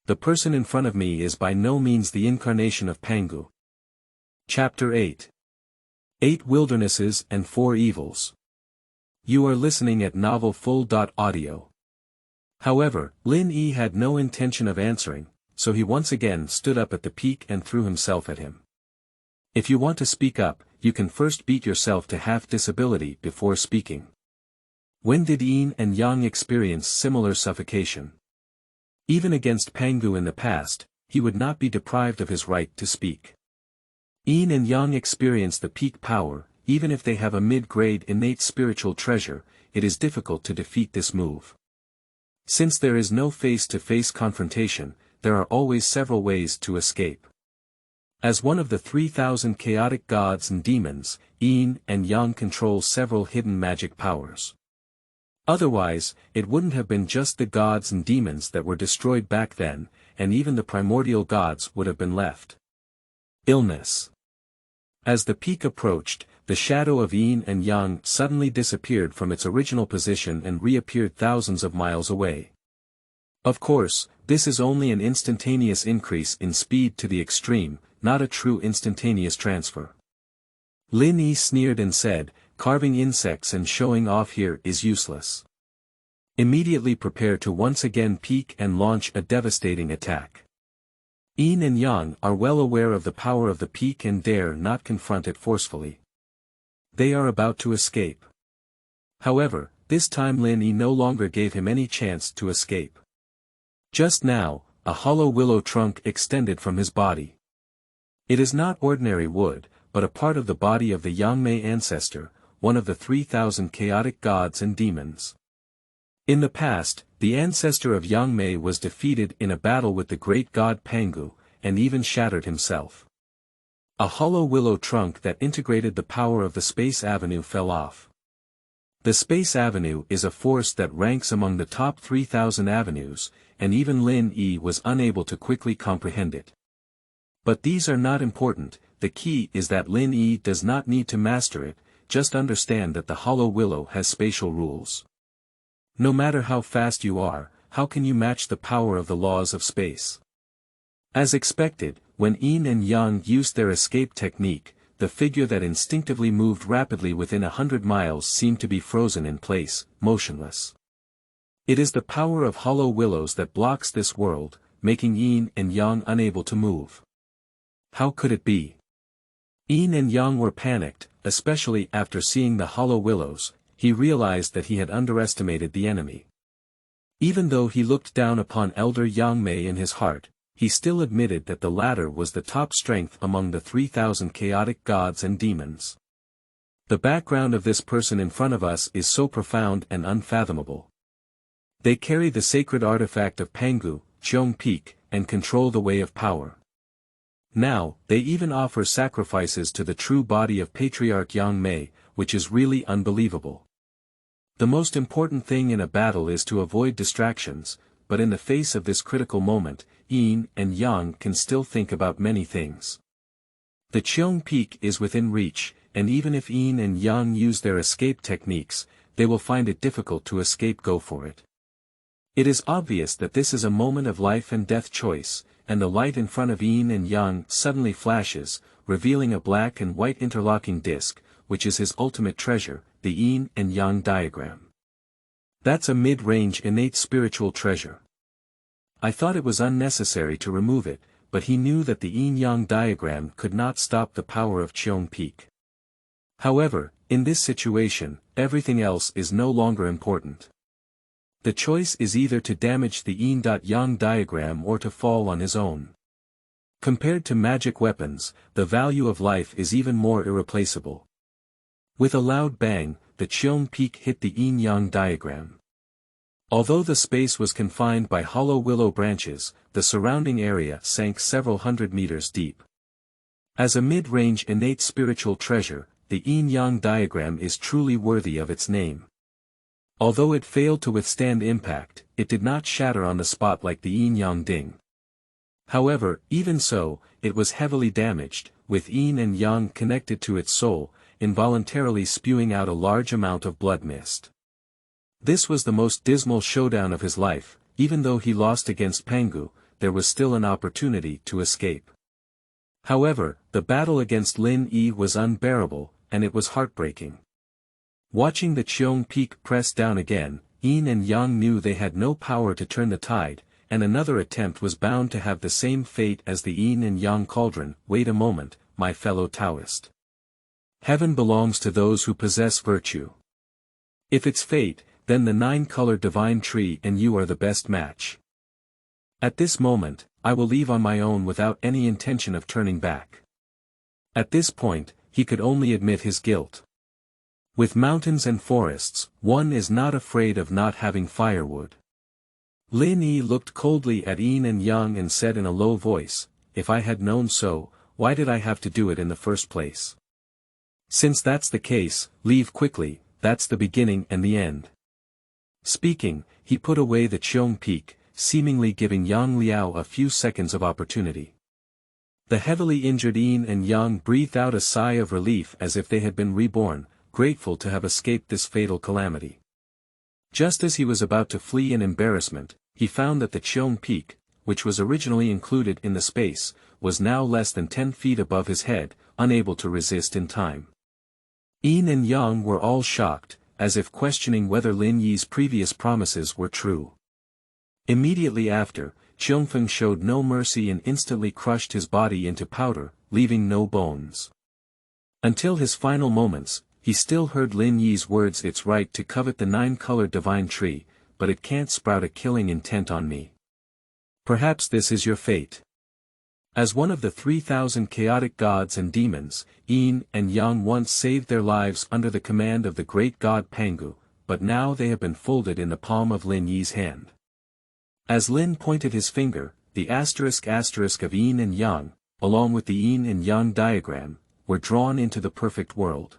The person in front of me is by no means the incarnation of Pangu. Chapter 8. 8 Wildernesses and 4 Evils. You are listening at novelfull.audio. However, Lin Yi had no intention of answering, so he once again stood up at the peak and threw himself at him. If you want to speak up, you can first beat yourself to half disability before speaking. When did Yin and Yang experience similar suffocation? Even against Pangu in the past, he would not be deprived of his right to speak. Yin and Yang experience the peak power, even if they have a mid-grade innate spiritual treasure, it is difficult to defeat this move. Since there is no face-to-face confrontation, there are always several ways to escape. As one of the 3,000 chaotic gods and demons, Yin and Yang control several hidden magic powers. Otherwise, it wouldn't have been just the gods and demons that were destroyed back then, and even the primordial gods would have been left. Illness. As the peak approached, the shadow of Yin and Yang suddenly disappeared from its original position and reappeared thousands of miles away. Of course, this is only an instantaneous increase in speed to the extreme, not a true instantaneous transfer. Lin Yi sneered and said, "Carving insects and showing off here is useless. Immediately prepare to once again peak and launch a devastating attack." Yin and Yang are well aware of the power of the peak and dare not confront it forcefully. They are about to escape. However, this time Lin Yi no longer gave him any chance to escape. Just now, a hollow willow trunk extended from his body. It is not ordinary wood, but a part of the body of the Yangmei ancestor, one of the 3,000 chaotic gods and demons. In the past, the ancestor of Yangmei was defeated in a battle with the great god Pangu, and even shattered himself. A hollow willow trunk that integrated the power of the Space Avenue fell off. The Space Avenue is a force that ranks among the top 3,000 avenues, and even Lin Yi was unable to quickly comprehend it. But these are not important, the key is that Lin Yi does not need to master it, just understand that the hollow willow has spatial rules. No matter how fast you are, how can you match the power of the laws of space? As expected, when Yin and Yang used their escape technique, the figure that instinctively moved rapidly within 100 miles seemed to be frozen in place, motionless. It is the power of hollow willows that blocks this world, making Yin and Yang unable to move. How could it be? Yin and Yang were panicked, especially after seeing the hollow willows. He realized that he had underestimated the enemy. Even though he looked down upon Elder Yangmei in his heart, he still admitted that the latter was the top strength among the 3,000 chaotic gods and demons. The background of this person in front of us is so profound and unfathomable. They carry the sacred artifact of Pangu, Cheong Peak, and control the way of power. Now, they even offer sacrifices to the true body of Patriarch Yangmei, which is really unbelievable. The most important thing in a battle is to avoid distractions, but in the face of this critical moment, Yin and Yang can still think about many things. The Cheong Peak is within reach, and even if Yin and Yang use their escape techniques, they will find it difficult to go for it. It is obvious that this is a moment of life and death choice, and the light in front of Yin and Yang suddenly flashes, revealing a black and white interlocking disc, which is his ultimate treasure, the Yin and Yang diagram. That's a mid-range innate spiritual treasure. I thought it was unnecessary to remove it, but he knew that the Yin-Yang diagram could not stop the power of Cheong Peak. However, in this situation, everything else is no longer important. The choice is either to damage the Yin-Yang diagram or to fall on his own. Compared to magic weapons, the value of life is even more irreplaceable. With a loud bang, the Cheong Peak hit the Yin-Yang diagram. Although the space was confined by hollow willow branches, the surrounding area sank several hundred meters deep. As a mid-range innate spiritual treasure, the Yin-Yang diagram is truly worthy of its name. Although it failed to withstand impact, it did not shatter on the spot like the Yin-Yang ding. However, even so, it was heavily damaged, with Yin and Yang connected to its soul, involuntarily spewing out a large amount of blood mist. This was the most dismal showdown of his life. Even though he lost against Pangu, there was still an opportunity to escape. However, the battle against Lin Yi was unbearable, and it was heartbreaking. Watching the Cheong Peak press down again, Yin and Yang knew they had no power to turn the tide, and another attempt was bound to have the same fate as the Yin and Yang cauldron. Wait a moment, my fellow Taoist. Heaven belongs to those who possess virtue. If it's fate, then the 9-colored divine tree and you are the best match. At this moment, I will leave on my own without any intention of turning back. At this point, he could only admit his guilt. With mountains and forests, one is not afraid of not having firewood. Lin Yi looked coldly at Yin and Yang and said in a low voice, "If I had known so, why did I have to do it in the first place? Since that's the case, leave quickly, that's the beginning and the end. Speaking, he put away the Qiong peak, seemingly giving Yangliu a few seconds of opportunity. The heavily injured Yin and Yang breathed out a sigh of relief as if they had been reborn, grateful to have escaped this fatal calamity. Just as he was about to flee in embarrassment, he found that the Qiong peak, which was originally included in the space, was now less than 10 feet above his head, unable to resist in time. Yin and Yang were all shocked, as if questioning whether Lin Yi's previous promises were true. Immediately after, Qiongfeng showed no mercy and instantly crushed his body into powder, leaving no bones. Until his final moments, he still heard Lin Yi's words, "It's right to covet the 9-colored divine tree, but it can't sprout a killing intent on me. Perhaps this is your fate." As one of the 3,000 chaotic gods and demons, Yin and Yang once saved their lives under the command of the great god Pangu, but now they have been folded in the palm of Lin Yi's hand. As Lin pointed his finger, the asterisk of Yin and Yang, along with the Yin and Yang diagram, were drawn into the perfect world.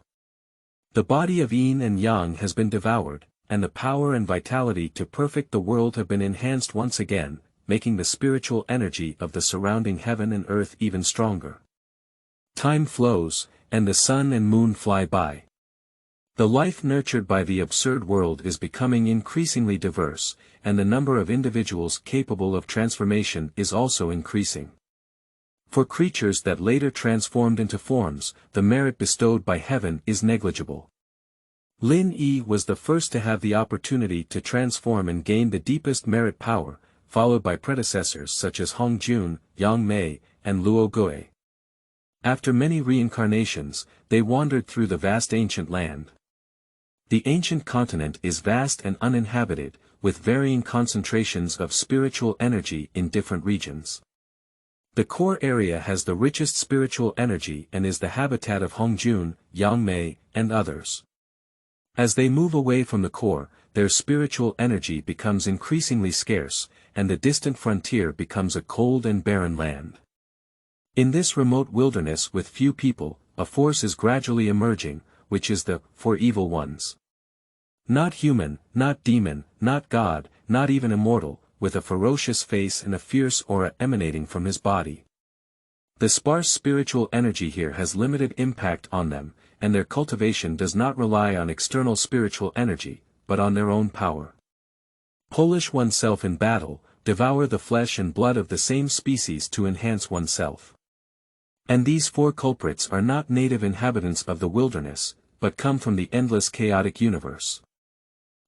The body of Yin and Yang has been devoured, and the power and vitality to perfect the world have been enhanced once again, making the spiritual energy of the surrounding heaven and earth even stronger. Time flows, and the sun and moon fly by. The life nurtured by the absurd world is becoming increasingly diverse, and the number of individuals capable of transformation is also increasing. For creatures that later transformed into forms, the merit bestowed by heaven is negligible. Lin Yi was the first to have the opportunity to transform and gain the deepest merit power, followed by predecessors such as Hongjun, Yang Mei, and Luo Gui. After many reincarnations, they wandered through the vast ancient land. The ancient continent is vast and uninhabited, with varying concentrations of spiritual energy in different regions. The core area has the richest spiritual energy and is the habitat of Hongjun, Yang Mei, and others. As they move away from the core, their spiritual energy becomes increasingly scarce, and the distant frontier becomes a cold and barren land. In this remote wilderness with few people, a force is gradually emerging, which is the "for evil ones." Not human, not demon, not god, not even immortal, with a ferocious face and a fierce aura emanating from his body. The sparse spiritual energy here has limited impact on them, and their cultivation does not rely on external spiritual energy, but on their own power. Polish oneself in battle, devour the flesh and blood of the same species to enhance oneself. And these 4 culprits are not native inhabitants of the wilderness, but come from the endless chaotic universe.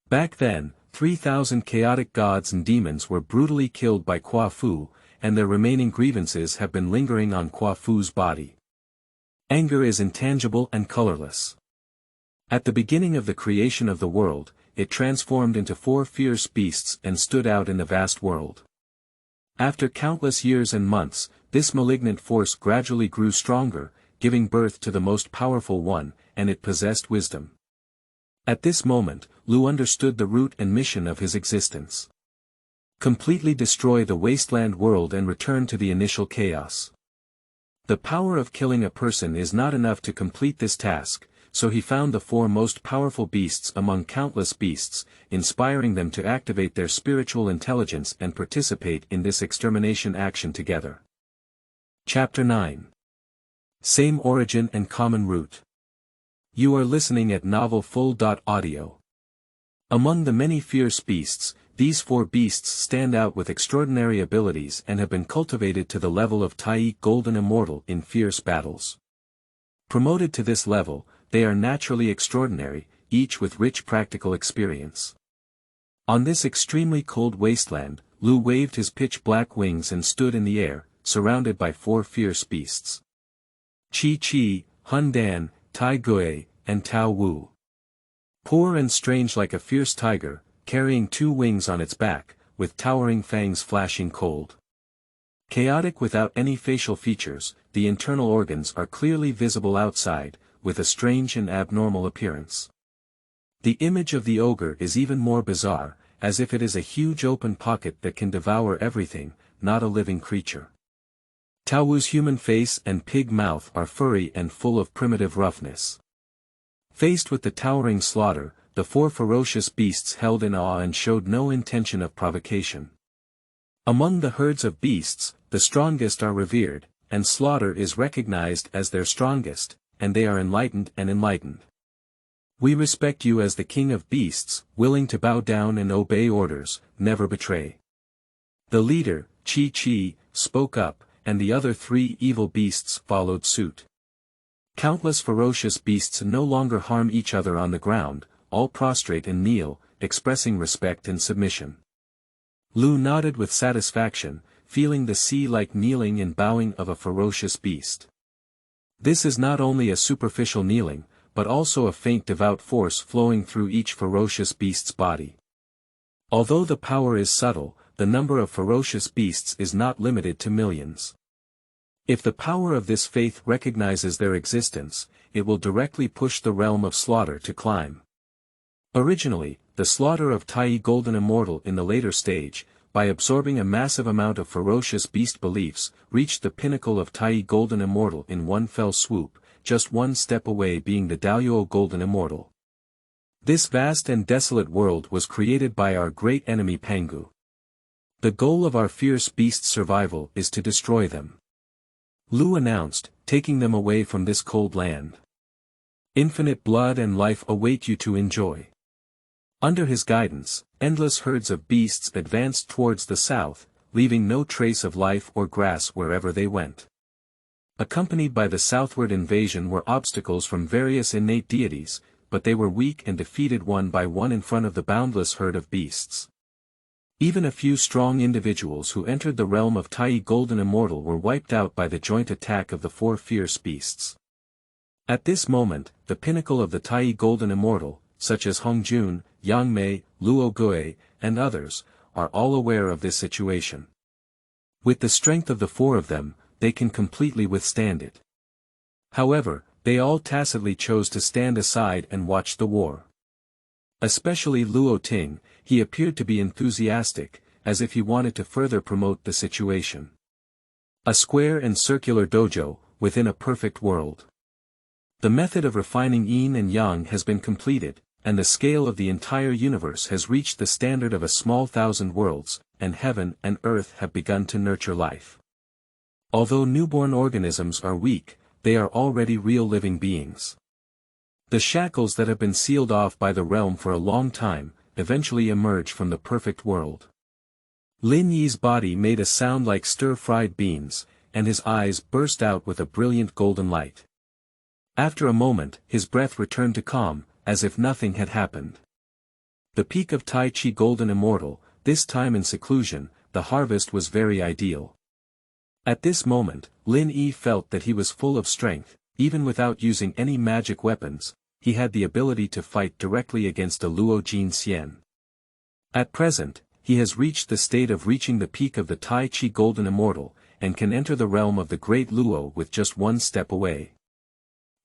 Back then, 3,000 chaotic gods and demons were brutally killed by Kwa Fu, and their remaining grievances have been lingering on Kwa Fu's body. Anger is intangible and colorless. At the beginning of the creation of the world, it transformed into 4 fierce beasts and stood out in the vast world. After countless years and months, this malignant force gradually grew stronger, giving birth to the most powerful one, and it possessed wisdom. At this moment, Lu understood the root and mission of his existence. Completely destroy the wasteland world and return to the initial chaos. The power of killing a person is not enough to complete this task, so he found the 4 most powerful beasts among countless beasts, inspiring them to activate their spiritual intelligence and participate in this extermination action together. Chapter 9. Same origin and common root. You are listening at novelfull.audio. Among the many fierce beasts, these 4 beasts stand out with extraordinary abilities and have been cultivated to the level of Taiyi Golden Immortal in fierce battles. Promoted to this level, they are naturally extraordinary, each with rich practical experience. On this extremely cold wasteland, Lu waved his pitch-black wings and stood in the air, surrounded by 4 fierce beasts. Qi Qi, Hun Dan, Tai Gui, and Tao Wu. Poor and strange like a fierce tiger, carrying 2 wings on its back, with towering fangs flashing cold. Chaotic without any facial features, the internal organs are clearly visible outside, with a strange and abnormal appearance. The image of the ogre is even more bizarre, as if it is a huge open pocket that can devour everything, not a living creature. Taoyu's human face and pig mouth are furry and full of primitive roughness. Faced with the towering slaughter, the four ferocious beasts held in awe and showed no intention of provocation. Among the herds of beasts, the strongest are revered, and slaughter is recognized as their strongest, and they are enlightened and enlightened. We respect you as the king of beasts, willing to bow down and obey orders, never betray. The leader, Qi, spoke up, and the other three evil beasts followed suit. Countless ferocious beasts no longer harm each other on the ground, all prostrate and kneel, expressing respect and submission. Lu nodded with satisfaction, feeling the sea-like kneeling and bowing of a ferocious beast. This is not only a superficial kneeling, but also a faint devout force flowing through each ferocious beast's body. Although the power is subtle, the number of ferocious beasts is not limited to millions. If the power of this faith recognizes their existence, it will directly push the realm of slaughter to climb. Originally, the slaughter of Taiyi Golden Immortal in the later stage, by absorbing a massive amount of ferocious beast beliefs, reached the pinnacle of Taiyi Golden Immortal in one fell swoop, just one step away being the Daoyuo Golden Immortal. This vast and desolate world was created by our great enemy Pangu. The goal of our fierce beasts' survival is to destroy them. Lu announced, taking them away from this cold land. Infinite blood and life await you to enjoy. Under his guidance, endless herds of beasts advanced towards the south, leaving no trace of life or grass wherever they went. Accompanied by the southward invasion were obstacles from various innate deities, but they were weak and defeated one by one in front of the boundless herd of beasts. Even a few strong individuals who entered the realm of Taiyi Golden Immortal were wiped out by the joint attack of the four fierce beasts. At this moment, the pinnacle of the Taiyi Golden Immortal, such as Hongjun, Yangmei, Luo Gui, and others, are all aware of this situation. With the strength of the four of them, they can completely withstand it. However, they all tacitly chose to stand aside and watch the war. Especially Luo Ting, he appeared to be enthusiastic, as if he wanted to further promote the situation. A square and circular dojo, within a perfect world. The method of refining yin and yang has been completed, and the scale of the entire universe has reached the standard of a small thousand worlds, and heaven and earth have begun to nurture life. Although newborn organisms are weak, they are already real living beings. The shackles that have been sealed off by the realm for a long time, eventually emerge from the perfect world. Lin Yi's body made a sound like stir-fried beans, and his eyes burst out with a brilliant golden light. After a moment, his breath returned to calm, as if nothing had happened. The peak of Tai Chi Golden Immortal, this time in seclusion, the harvest was very ideal. At this moment, Lin Yi felt that he was full of strength, even without using any magic weapons. He had the ability to fight directly against a Luo Jin Xian. At present, he has reached the state of reaching the peak of the Tai Chi Golden Immortal, and can enter the realm of the Great Luo with just one step away.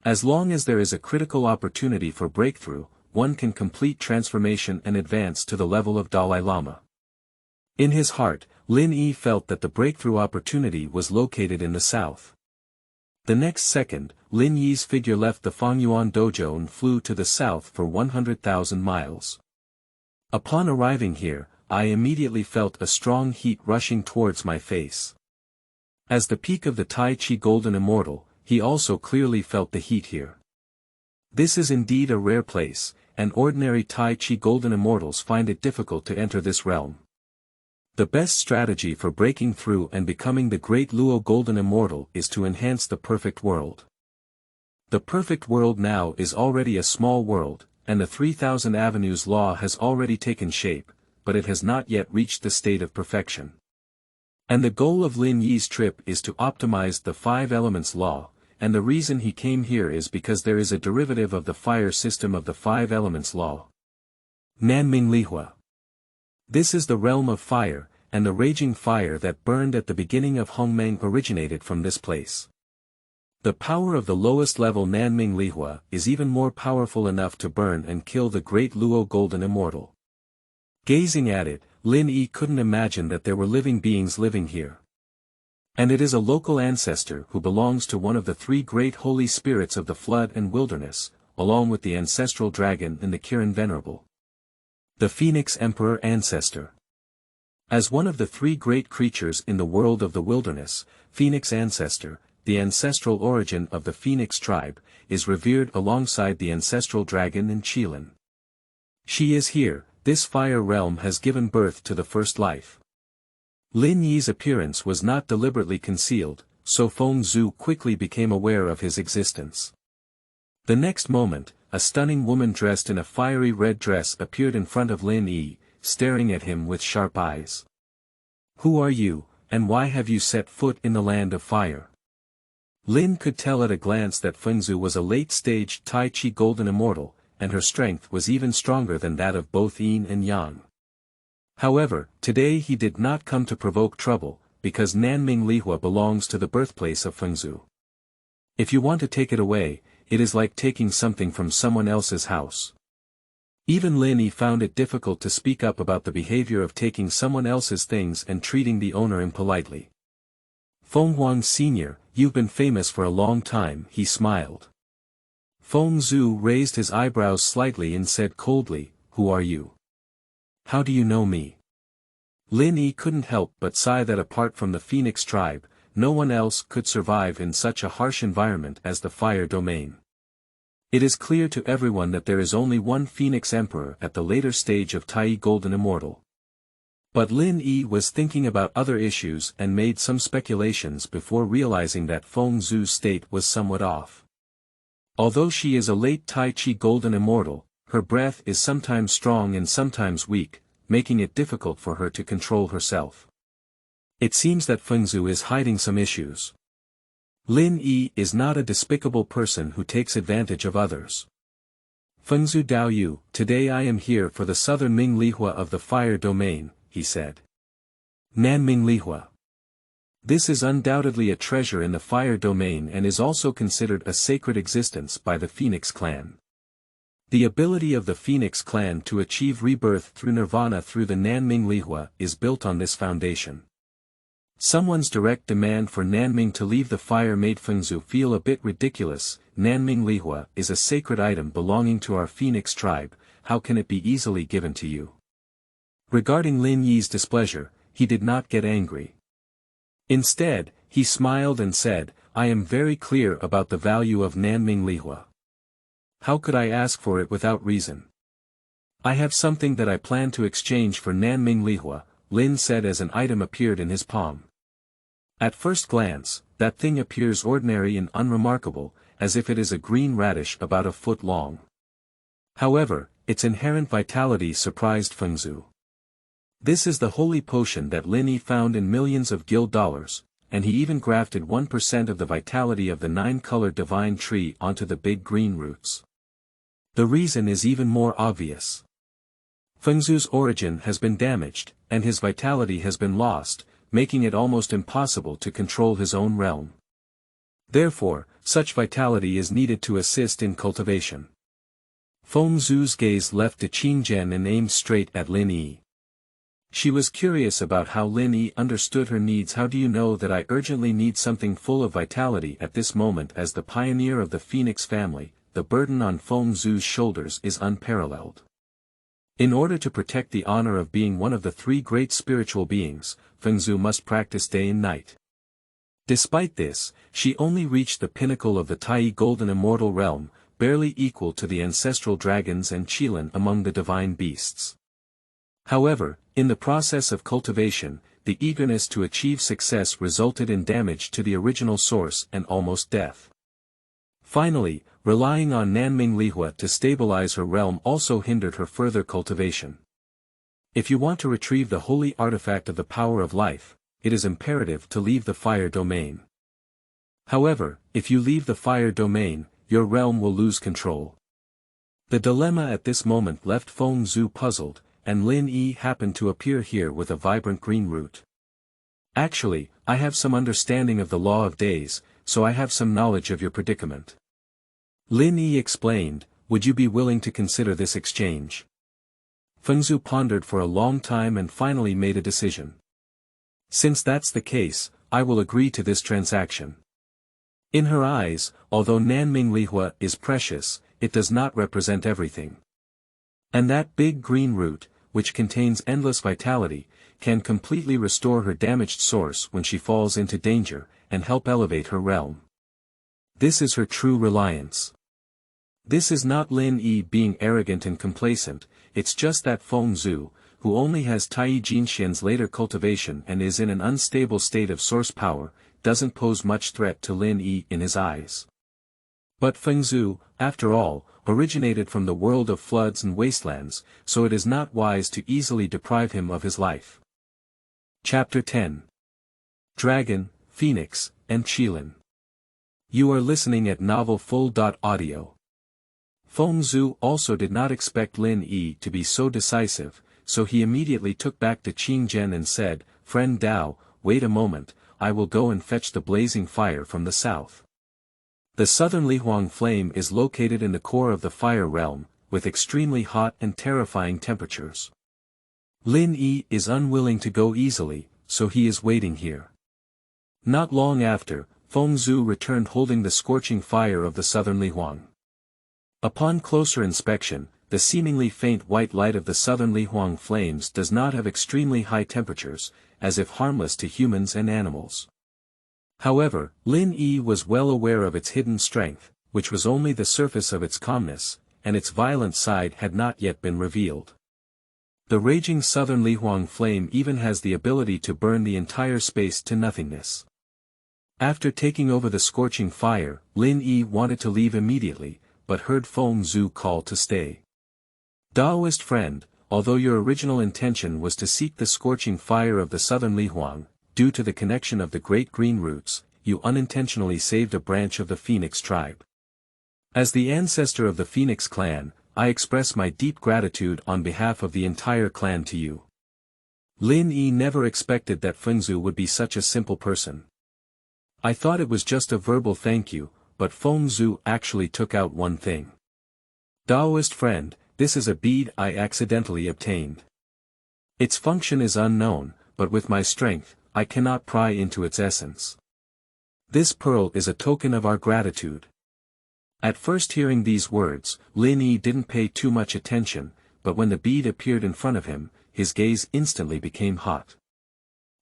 As long as there is a critical opportunity for breakthrough, one can complete transformation and advance to the level of Dalai Lama. In his heart, Lin Yi felt that the breakthrough opportunity was located in the south. The next second, Lin Yi's figure left the Fengyuan dojo and flew to the south for 100,000 miles. Upon arriving here, I immediately felt a strong heat rushing towards my face. As the peak of the Tai Chi Golden Immortal, he also clearly felt the heat here. This is indeed a rare place, and ordinary Tai Chi Golden Immortals find it difficult to enter this realm. The best strategy for breaking through and becoming the great Luo Golden Immortal is to enhance the perfect world. The perfect world now is already a small world, and the 3000 Avenues law has already taken shape, but it has not yet reached the state of perfection. And the goal of Lin Yi's trip is to optimize the 5 elements law, and the reason he came here is because there is a derivative of the fire system of the 5 elements law. Nanming Lihua. This is the realm of fire, and the raging fire that burned at the beginning of Honghuang originated from this place. The power of the lowest level Nanming Lihua is even more powerful enough to burn and kill the great Luo Golden Immortal. Gazing at it, Lin Yi couldn't imagine that there were living beings living here. And it is a local ancestor who belongs to one of the three great holy spirits of the flood and wilderness, along with the ancestral dragon and the Kirin Venerable. The Phoenix Emperor Ancestor. As one of the three great creatures in the world of the wilderness, Phoenix Ancestor, the ancestral origin of the Phoenix tribe, is revered alongside the ancestral dragon and Qilin. She is here, this fire realm has given birth to the first life. Lin Yi's appearance was not deliberately concealed, so Feng Zhu quickly became aware of his existence. The next moment, a stunning woman dressed in a fiery red dress appeared in front of Lin Yi, staring at him with sharp eyes. "Who are you, and why have you set foot in the land of fire?" Lin could tell at a glance that Feng Zhu was a late-stage Taiyi golden immortal, and her strength was even stronger than that of both Yin and Yang. However, today he did not come to provoke trouble, because Nanming Lihua belongs to the birthplace of Feng Zhu. If you want to take it away, it is like taking something from someone else's house. Even Lin Yi found it difficult to speak up about the behavior of taking someone else's things and treating the owner impolitely. "Honghuang Sr., you've been famous for a long time," he smiled. Feng Zhu raised his eyebrows slightly and said coldly, "Who are you? How do you know me?" Lin Yi couldn't help but sigh that apart from the Phoenix tribe, no one else could survive in such a harsh environment as the fire domain. It is clear to everyone that there is only one Phoenix Emperor at the later stage of Taiyi Golden Immortal. But Lin Yi was thinking about other issues and made some speculations before realizing that Feng Zhu's state was somewhat off. Although she is a late Taiyi Golden Immortal, her breath is sometimes strong and sometimes weak, making it difficult for her to control herself. It seems that Feng Zhu is hiding some issues. Lin Yi is not a despicable person who takes advantage of others. "Feng Zhu Dao Yu, today I am here for the southern Ming Lihua of the fire domain," he said. Nanming Lihua. This is undoubtedly a treasure in the fire domain and is also considered a sacred existence by the Phoenix clan. The ability of the Phoenix clan to achieve rebirth through nirvana through the Nanming Lihua is built on this foundation. Someone's direct demand for Nanming to leave the fire made Feng Zhu feel a bit ridiculous. Nanming Lihua is a sacred item belonging to our Phoenix tribe, how can it be easily given to you? Regarding Lin Yi's displeasure, he did not get angry. Instead, he smiled and said, "I am very clear about the value of Nanming Lihua. How could I ask for it without reason? I have something that I plan to exchange for Nanming Lihua," Lin said as an item appeared in his palm. At first glance, that thing appears ordinary and unremarkable, as if it is a green radish about a foot long. However, its inherent vitality surprised Feng Zhu. This is the holy potion that Lin Yi found in millions of guild dollars, and he even grafted 1% of the vitality of the 9-colored divine tree onto the big green roots. The reason is even more obvious. Feng Zhu's origin has been damaged, and his vitality has been lost, making it almost impossible to control his own realm. Therefore, such vitality is needed to assist in cultivation. Feng Zhu's gaze left to Qingjian and aimed straight at Lin Yi. She was curious about how Lin Yi understood her needs. "How do you know that I urgently need something full of vitality at this moment?" As the pioneer of the Phoenix family, the burden on Feng Zhu's shoulders is unparalleled. In order to protect the honor of being one of the three great spiritual beings, Feng Zhu must practice day and night. Despite this, she only reached the pinnacle of the Taiyi Golden Immortal realm, barely equal to the ancestral dragons and Qilin among the divine beasts. However, in the process of cultivation, the eagerness to achieve success resulted in damage to the original source and almost death. Finally, relying on Nanming Lihua to stabilize her realm also hindered her further cultivation. If you want to retrieve the holy artifact of the power of life, it is imperative to leave the fire domain. However, if you leave the fire domain, your realm will lose control. The dilemma at this moment left Feng Zhu puzzled, and Lin Yi happened to appear here with a vibrant green root. "Actually, I have some understanding of the law of days, so I have some knowledge of your predicament." Lin Yi explained, "Would you be willing to consider this exchange?" Feng Zhu pondered for a long time and finally made a decision. "Since that's the case, I will agree to this transaction. In her eyes, although Nanming Lihua is precious, it does not represent everything. And that big green root, which contains endless vitality, can completely restore her damaged source when she falls into danger, and help elevate her realm. This is her true reliance. This is not Lin Yi being arrogant and complacent, it's just that Feng Zhu, who only has Taiyi Jinxian's later cultivation and is in an unstable state of source power, doesn't pose much threat to Lin Yi in his eyes. But Feng Zhu, after all, originated from the world of floods and wastelands, so it is not wise to easily deprive him of his life. Chapter 10. Dragon, Phoenix, and Qilin. You are listening at novelfull.audio. Feng Zhu also did not expect Lin Yi to be so decisive, so he immediately took back to Qingzhen and said, "Friend Dao, wait a moment, I will go and fetch the blazing fire from the south." The southern Lihuang flame is located in the core of the fire realm, with extremely hot and terrifying temperatures. Lin Yi is unwilling to go easily, so he is waiting here. Not long after, Feng Zhu returned holding the scorching fire of the southern Lihuang. Upon closer inspection, the seemingly faint white light of the southern Lihuang flames does not have extremely high temperatures, as if harmless to humans and animals. However, Lin Yi was well aware of its hidden strength, which was only the surface of its calmness, and its violent side had not yet been revealed. The raging southern Lihuang flame even has the ability to burn the entire space to nothingness. After taking over the scorching fire, Lin Yi wanted to leave immediately, but heard Feng Zhu call to stay. Taoist friend, although your original intention was to seek the scorching fire of the southern Lihuang, due to the connection of the great green roots, you unintentionally saved a branch of the Phoenix tribe. As the ancestor of the Phoenix clan, I express my deep gratitude on behalf of the entire clan to you. Lin Yi never expected that Feng Zhu would be such a simple person. I thought it was just a verbal thank you, but Feng Zhu actually took out one thing. Taoist friend, this is a bead I accidentally obtained. Its function is unknown, but with my strength, I cannot pry into its essence. This pearl is a token of our gratitude. At first hearing these words, Lin Yi didn't pay too much attention, but when the bead appeared in front of him, his gaze instantly became hot.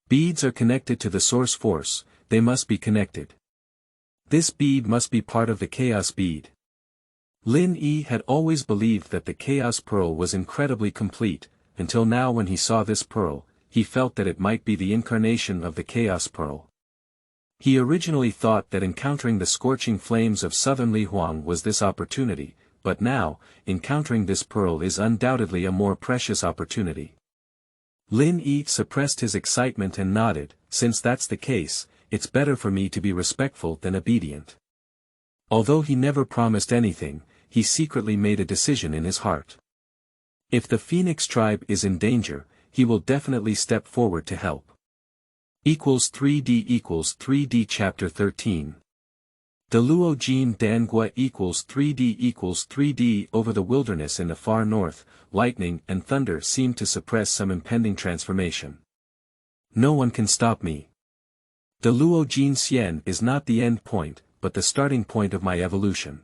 Beads are connected to the source force, they must be connected. This bead must be part of the chaos bead. Lin Yi had always believed that the chaos pearl was incredibly complete, until now when he saw this pearl, he felt that it might be the incarnation of the chaos pearl. He originally thought that encountering the scorching flames of southern Lihuang was this opportunity, but now, encountering this pearl is undoubtedly a more precious opportunity. Lin Yi suppressed his excitement and nodded, since that's the case, it's better for me to be respectful than obedient. Although he never promised anything, he secretly made a decision in his heart. If the Phoenix tribe is in danger, he will definitely step forward to help. 3D Chapter 13. De Luo Jin Dangua 3D over the wilderness in the far north, lightning and thunder seem to suppress some impending transformation. No one can stop me. De Luo Jin Xian is not the end point, but the starting point of my evolution.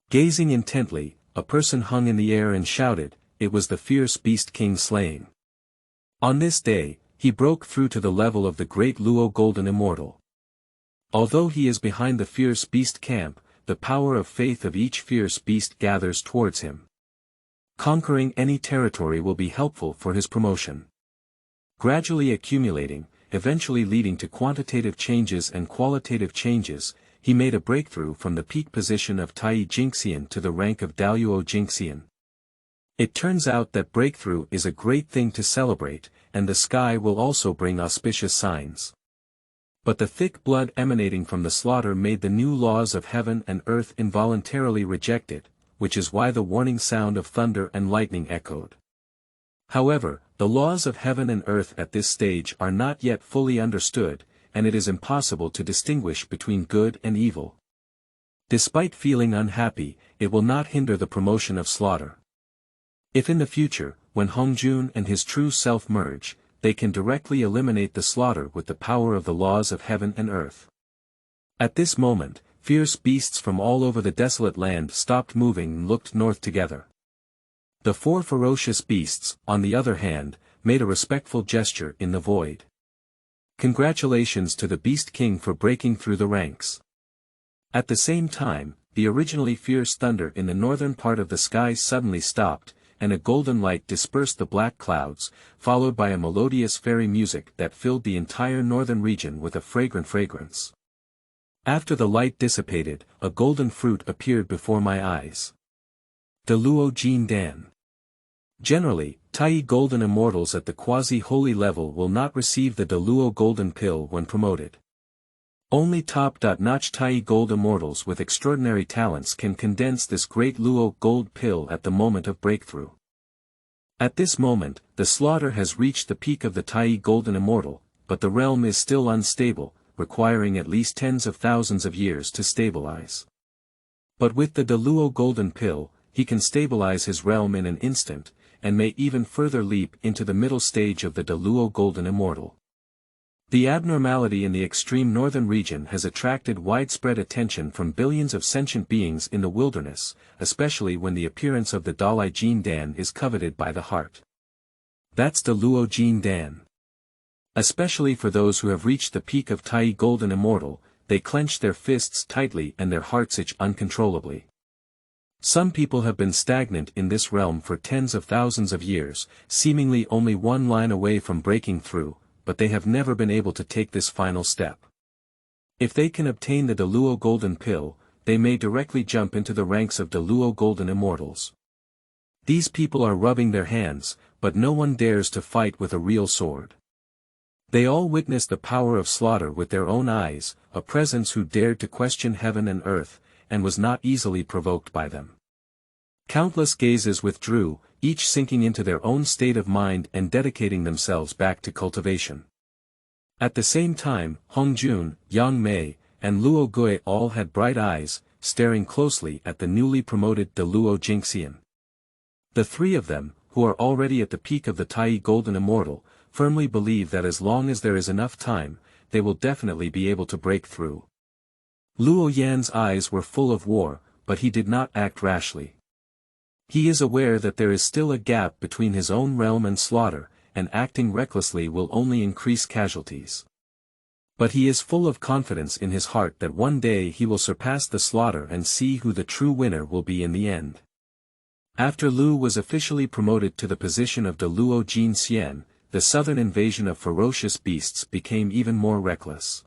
Gazing intently, a person hung in the air and shouted, it was the fierce beast king slaying. On this day, he broke through to the level of the great Luo Golden Immortal. Although he is behind the fierce beast camp, the power of faith of each fierce beast gathers towards him. Conquering any territory will be helpful for his promotion. Gradually accumulating, eventually leading to quantitative changes and qualitative changes, he made a breakthrough from the peak position of Taiyi Jinxian to the rank of Daoyuo Jinxian. It turns out that breakthrough is a great thing to celebrate, and the sky will also bring auspicious signs. But the thick blood emanating from the slaughter made the new laws of heaven and earth involuntarily rejected, which is why the warning sound of thunder and lightning echoed. However, the laws of heaven and earth at this stage are not yet fully understood, and it is impossible to distinguish between good and evil. Despite feeling unhappy, it will not hinder the promotion of slaughter. If in the future, when Hongjun and his true self merge, they can directly eliminate the slaughter with the power of the laws of heaven and earth. At this moment, fierce beasts from all over the desolate land stopped moving and looked north together. The 4 ferocious beasts, on the other hand, made a respectful gesture in the void. Congratulations to the Beast King for breaking through the ranks. At the same time, the originally fierce thunder in the northern part of the sky suddenly stopped, and a golden light dispersed the black clouds, followed by a melodious fairy music that filled the entire northern region with a fragrant fragrance. After the light dissipated, a golden fruit appeared before my eyes. The Luo Jin Dan. Generally, Taiyi golden immortals at the quasi-holy level will not receive the Luo golden pill when promoted. Only top-notch Taiyi gold immortals with extraordinary talents can condense this great Luo gold pill at the moment of breakthrough. At this moment, the slaughter has reached the peak of the Taiyi golden immortal, but the realm is still unstable, requiring at least tens of thousands of years to stabilize. But with the Luo golden pill, he can stabilize his realm in an instant, and may even further leap into the middle stage of the Luo golden immortal. The abnormality in the extreme northern region has attracted widespread attention from billions of sentient beings in the wilderness, especially when the appearance of the Dalai Jin Dan is coveted by the heart. That's the Luo Jin Dan. Especially for those who have reached the peak of Taiyi golden immortal, they clench their fists tightly and their hearts itch uncontrollably. Some people have been stagnant in this realm for tens of thousands of years, seemingly only one line away from breaking through, but they have never been able to take this final step. If they can obtain the Luo golden pill, they may directly jump into the ranks of Luo golden immortals. These people are rubbing their hands, but no one dares to fight with a real sword. They all witness the power of slaughter with their own eyes, a presence who dared to question heaven and earth, and was not easily provoked by them. Countless gazes withdrew, each sinking into their own state of mind and dedicating themselves back to cultivation. At the same time, Hongjun, Yang Mei, and Luo Gui all had bright eyes, staring closely at the newly promoted Luo Jingxian. The 3 of them, who are already at the peak of the Taiyi golden immortal, firmly believe that as long as there is enough time, they will definitely be able to break through. Luo Yan's eyes were full of war, but he did not act rashly. He is aware that there is still a gap between his own realm and slaughter, and acting recklessly will only increase casualties. But he is full of confidence in his heart that one day he will surpass the slaughter and see who the true winner will be in the end. After Lu was officially promoted to the position of Luo Jin Xian, the southern invasion of ferocious beasts became even more reckless.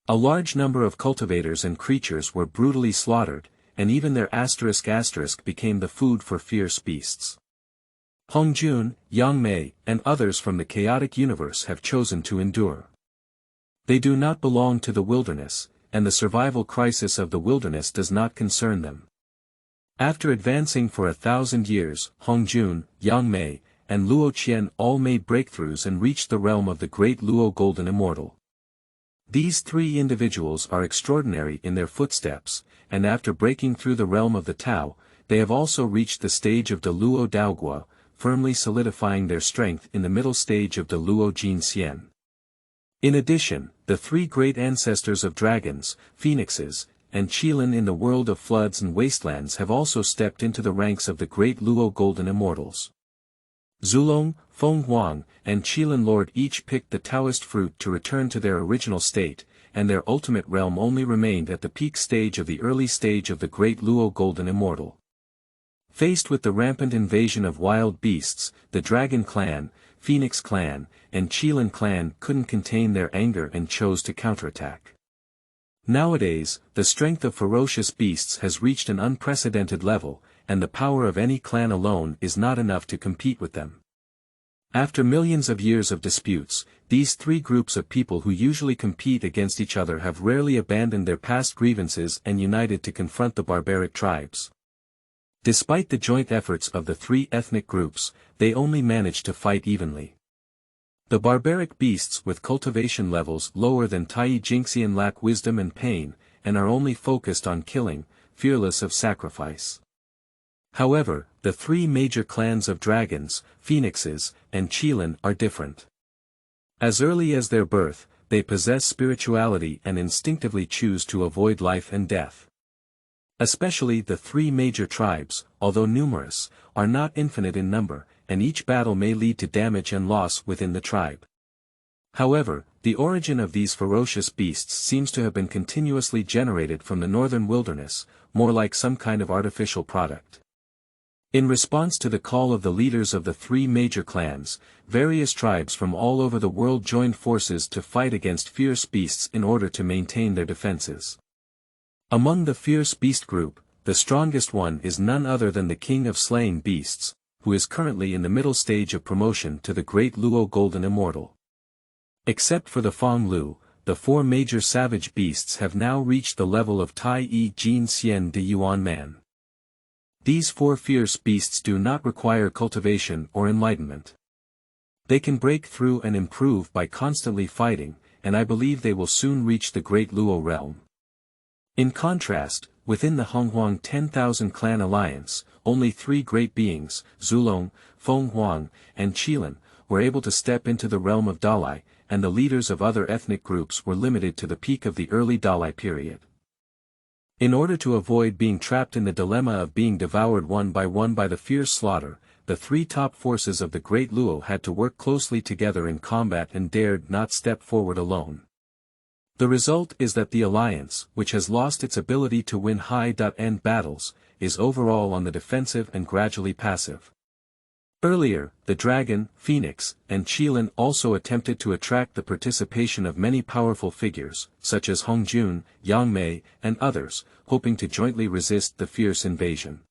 A large number of cultivators and creatures were brutally slaughtered, and even their *** became the food for fierce beasts. Hongjun, Yang Mei, and others from the chaotic universe have chosen to endure. They do not belong to the wilderness, and the survival crisis of the wilderness does not concern them. After advancing for 1,000 years, Hongjun, Yang Mei, and Luo Qian all made breakthroughs and reached the realm of the great Luo Golden Immortal. These 3 individuals are extraordinary in their footsteps, and after breaking through the realm of the Tao, they have also reached the stage of Luo Daogua, firmly solidifying their strength in the middle stage of Luo Jin Xian. In addition, the 3 great ancestors of dragons, phoenixes, and Qilin in the world of floods and wastelands have also stepped into the ranks of the great Luo Golden Immortals. Zulong, Honghuang, and Qilin Lord each picked the Taoist fruit to return to their original state, and their ultimate realm only remained at the peak stage of the early stage of the great Luo Golden Immortal. Faced with the rampant invasion of wild beasts, the Dragon Clan, Phoenix Clan, and Qilin Clan couldn't contain their anger and chose to counterattack. Nowadays, the strength of ferocious beasts has reached an unprecedented level, and the power of any clan alone is not enough to compete with them. After millions of years of disputes, these 3 groups of people who usually compete against each other have rarely abandoned their past grievances and united to confront the barbaric tribes. Despite the joint efforts of the 3 ethnic groups, they only managed to fight evenly. The barbaric beasts with cultivation levels lower than Taiyi Jingxian lack wisdom and pain, and are only focused on killing, fearless of sacrifice. However, the 3 major clans of dragons, phoenixes, and Qilin are different. As early as their birth, they possess spirituality and instinctively choose to avoid life and death. Especially the three major tribes, although numerous, are not infinite in number, and each battle may lead to damage and loss within the tribe. However, the origin of these ferocious beasts seems to have been continuously generated from the northern wilderness, more like some kind of artificial product. In response to the call of the leaders of the three major clans, various tribes from all over the world joined forces to fight against fierce beasts in order to maintain their defenses. Among the fierce beast group, the strongest one is none other than the king of slaying beasts, who is currently in the middle stage of promotion to the Great Luo Golden Immortal. Except for the Fang Lu, the four major savage beasts have now reached the level of Taiyi Jin Xian de Yuan Man. These four fierce beasts do not require cultivation or enlightenment. They can break through and improve by constantly fighting, and I believe they will soon reach the Great Luo realm. In contrast, within the Honghuang 10,000 clan alliance, only three great beings, Zulong, Honghuang, and Qilin, were able to step into the realm of Dalai, and the leaders of other ethnic groups were limited to the peak of the early Dalai period. In order to avoid being trapped in the dilemma of being devoured one by the fierce slaughter, the three top forces of the Great Luo had to work closely together in combat and dared not step forward alone. The result is that the alliance, which has lost its ability to win high-end battles, is overall on the defensive and gradually passive. Earlier, the dragon, phoenix, and Qilin also attempted to attract the participation of many powerful figures, such as Hongjun, Yang Mei, and others, hoping to jointly resist the fierce invasion.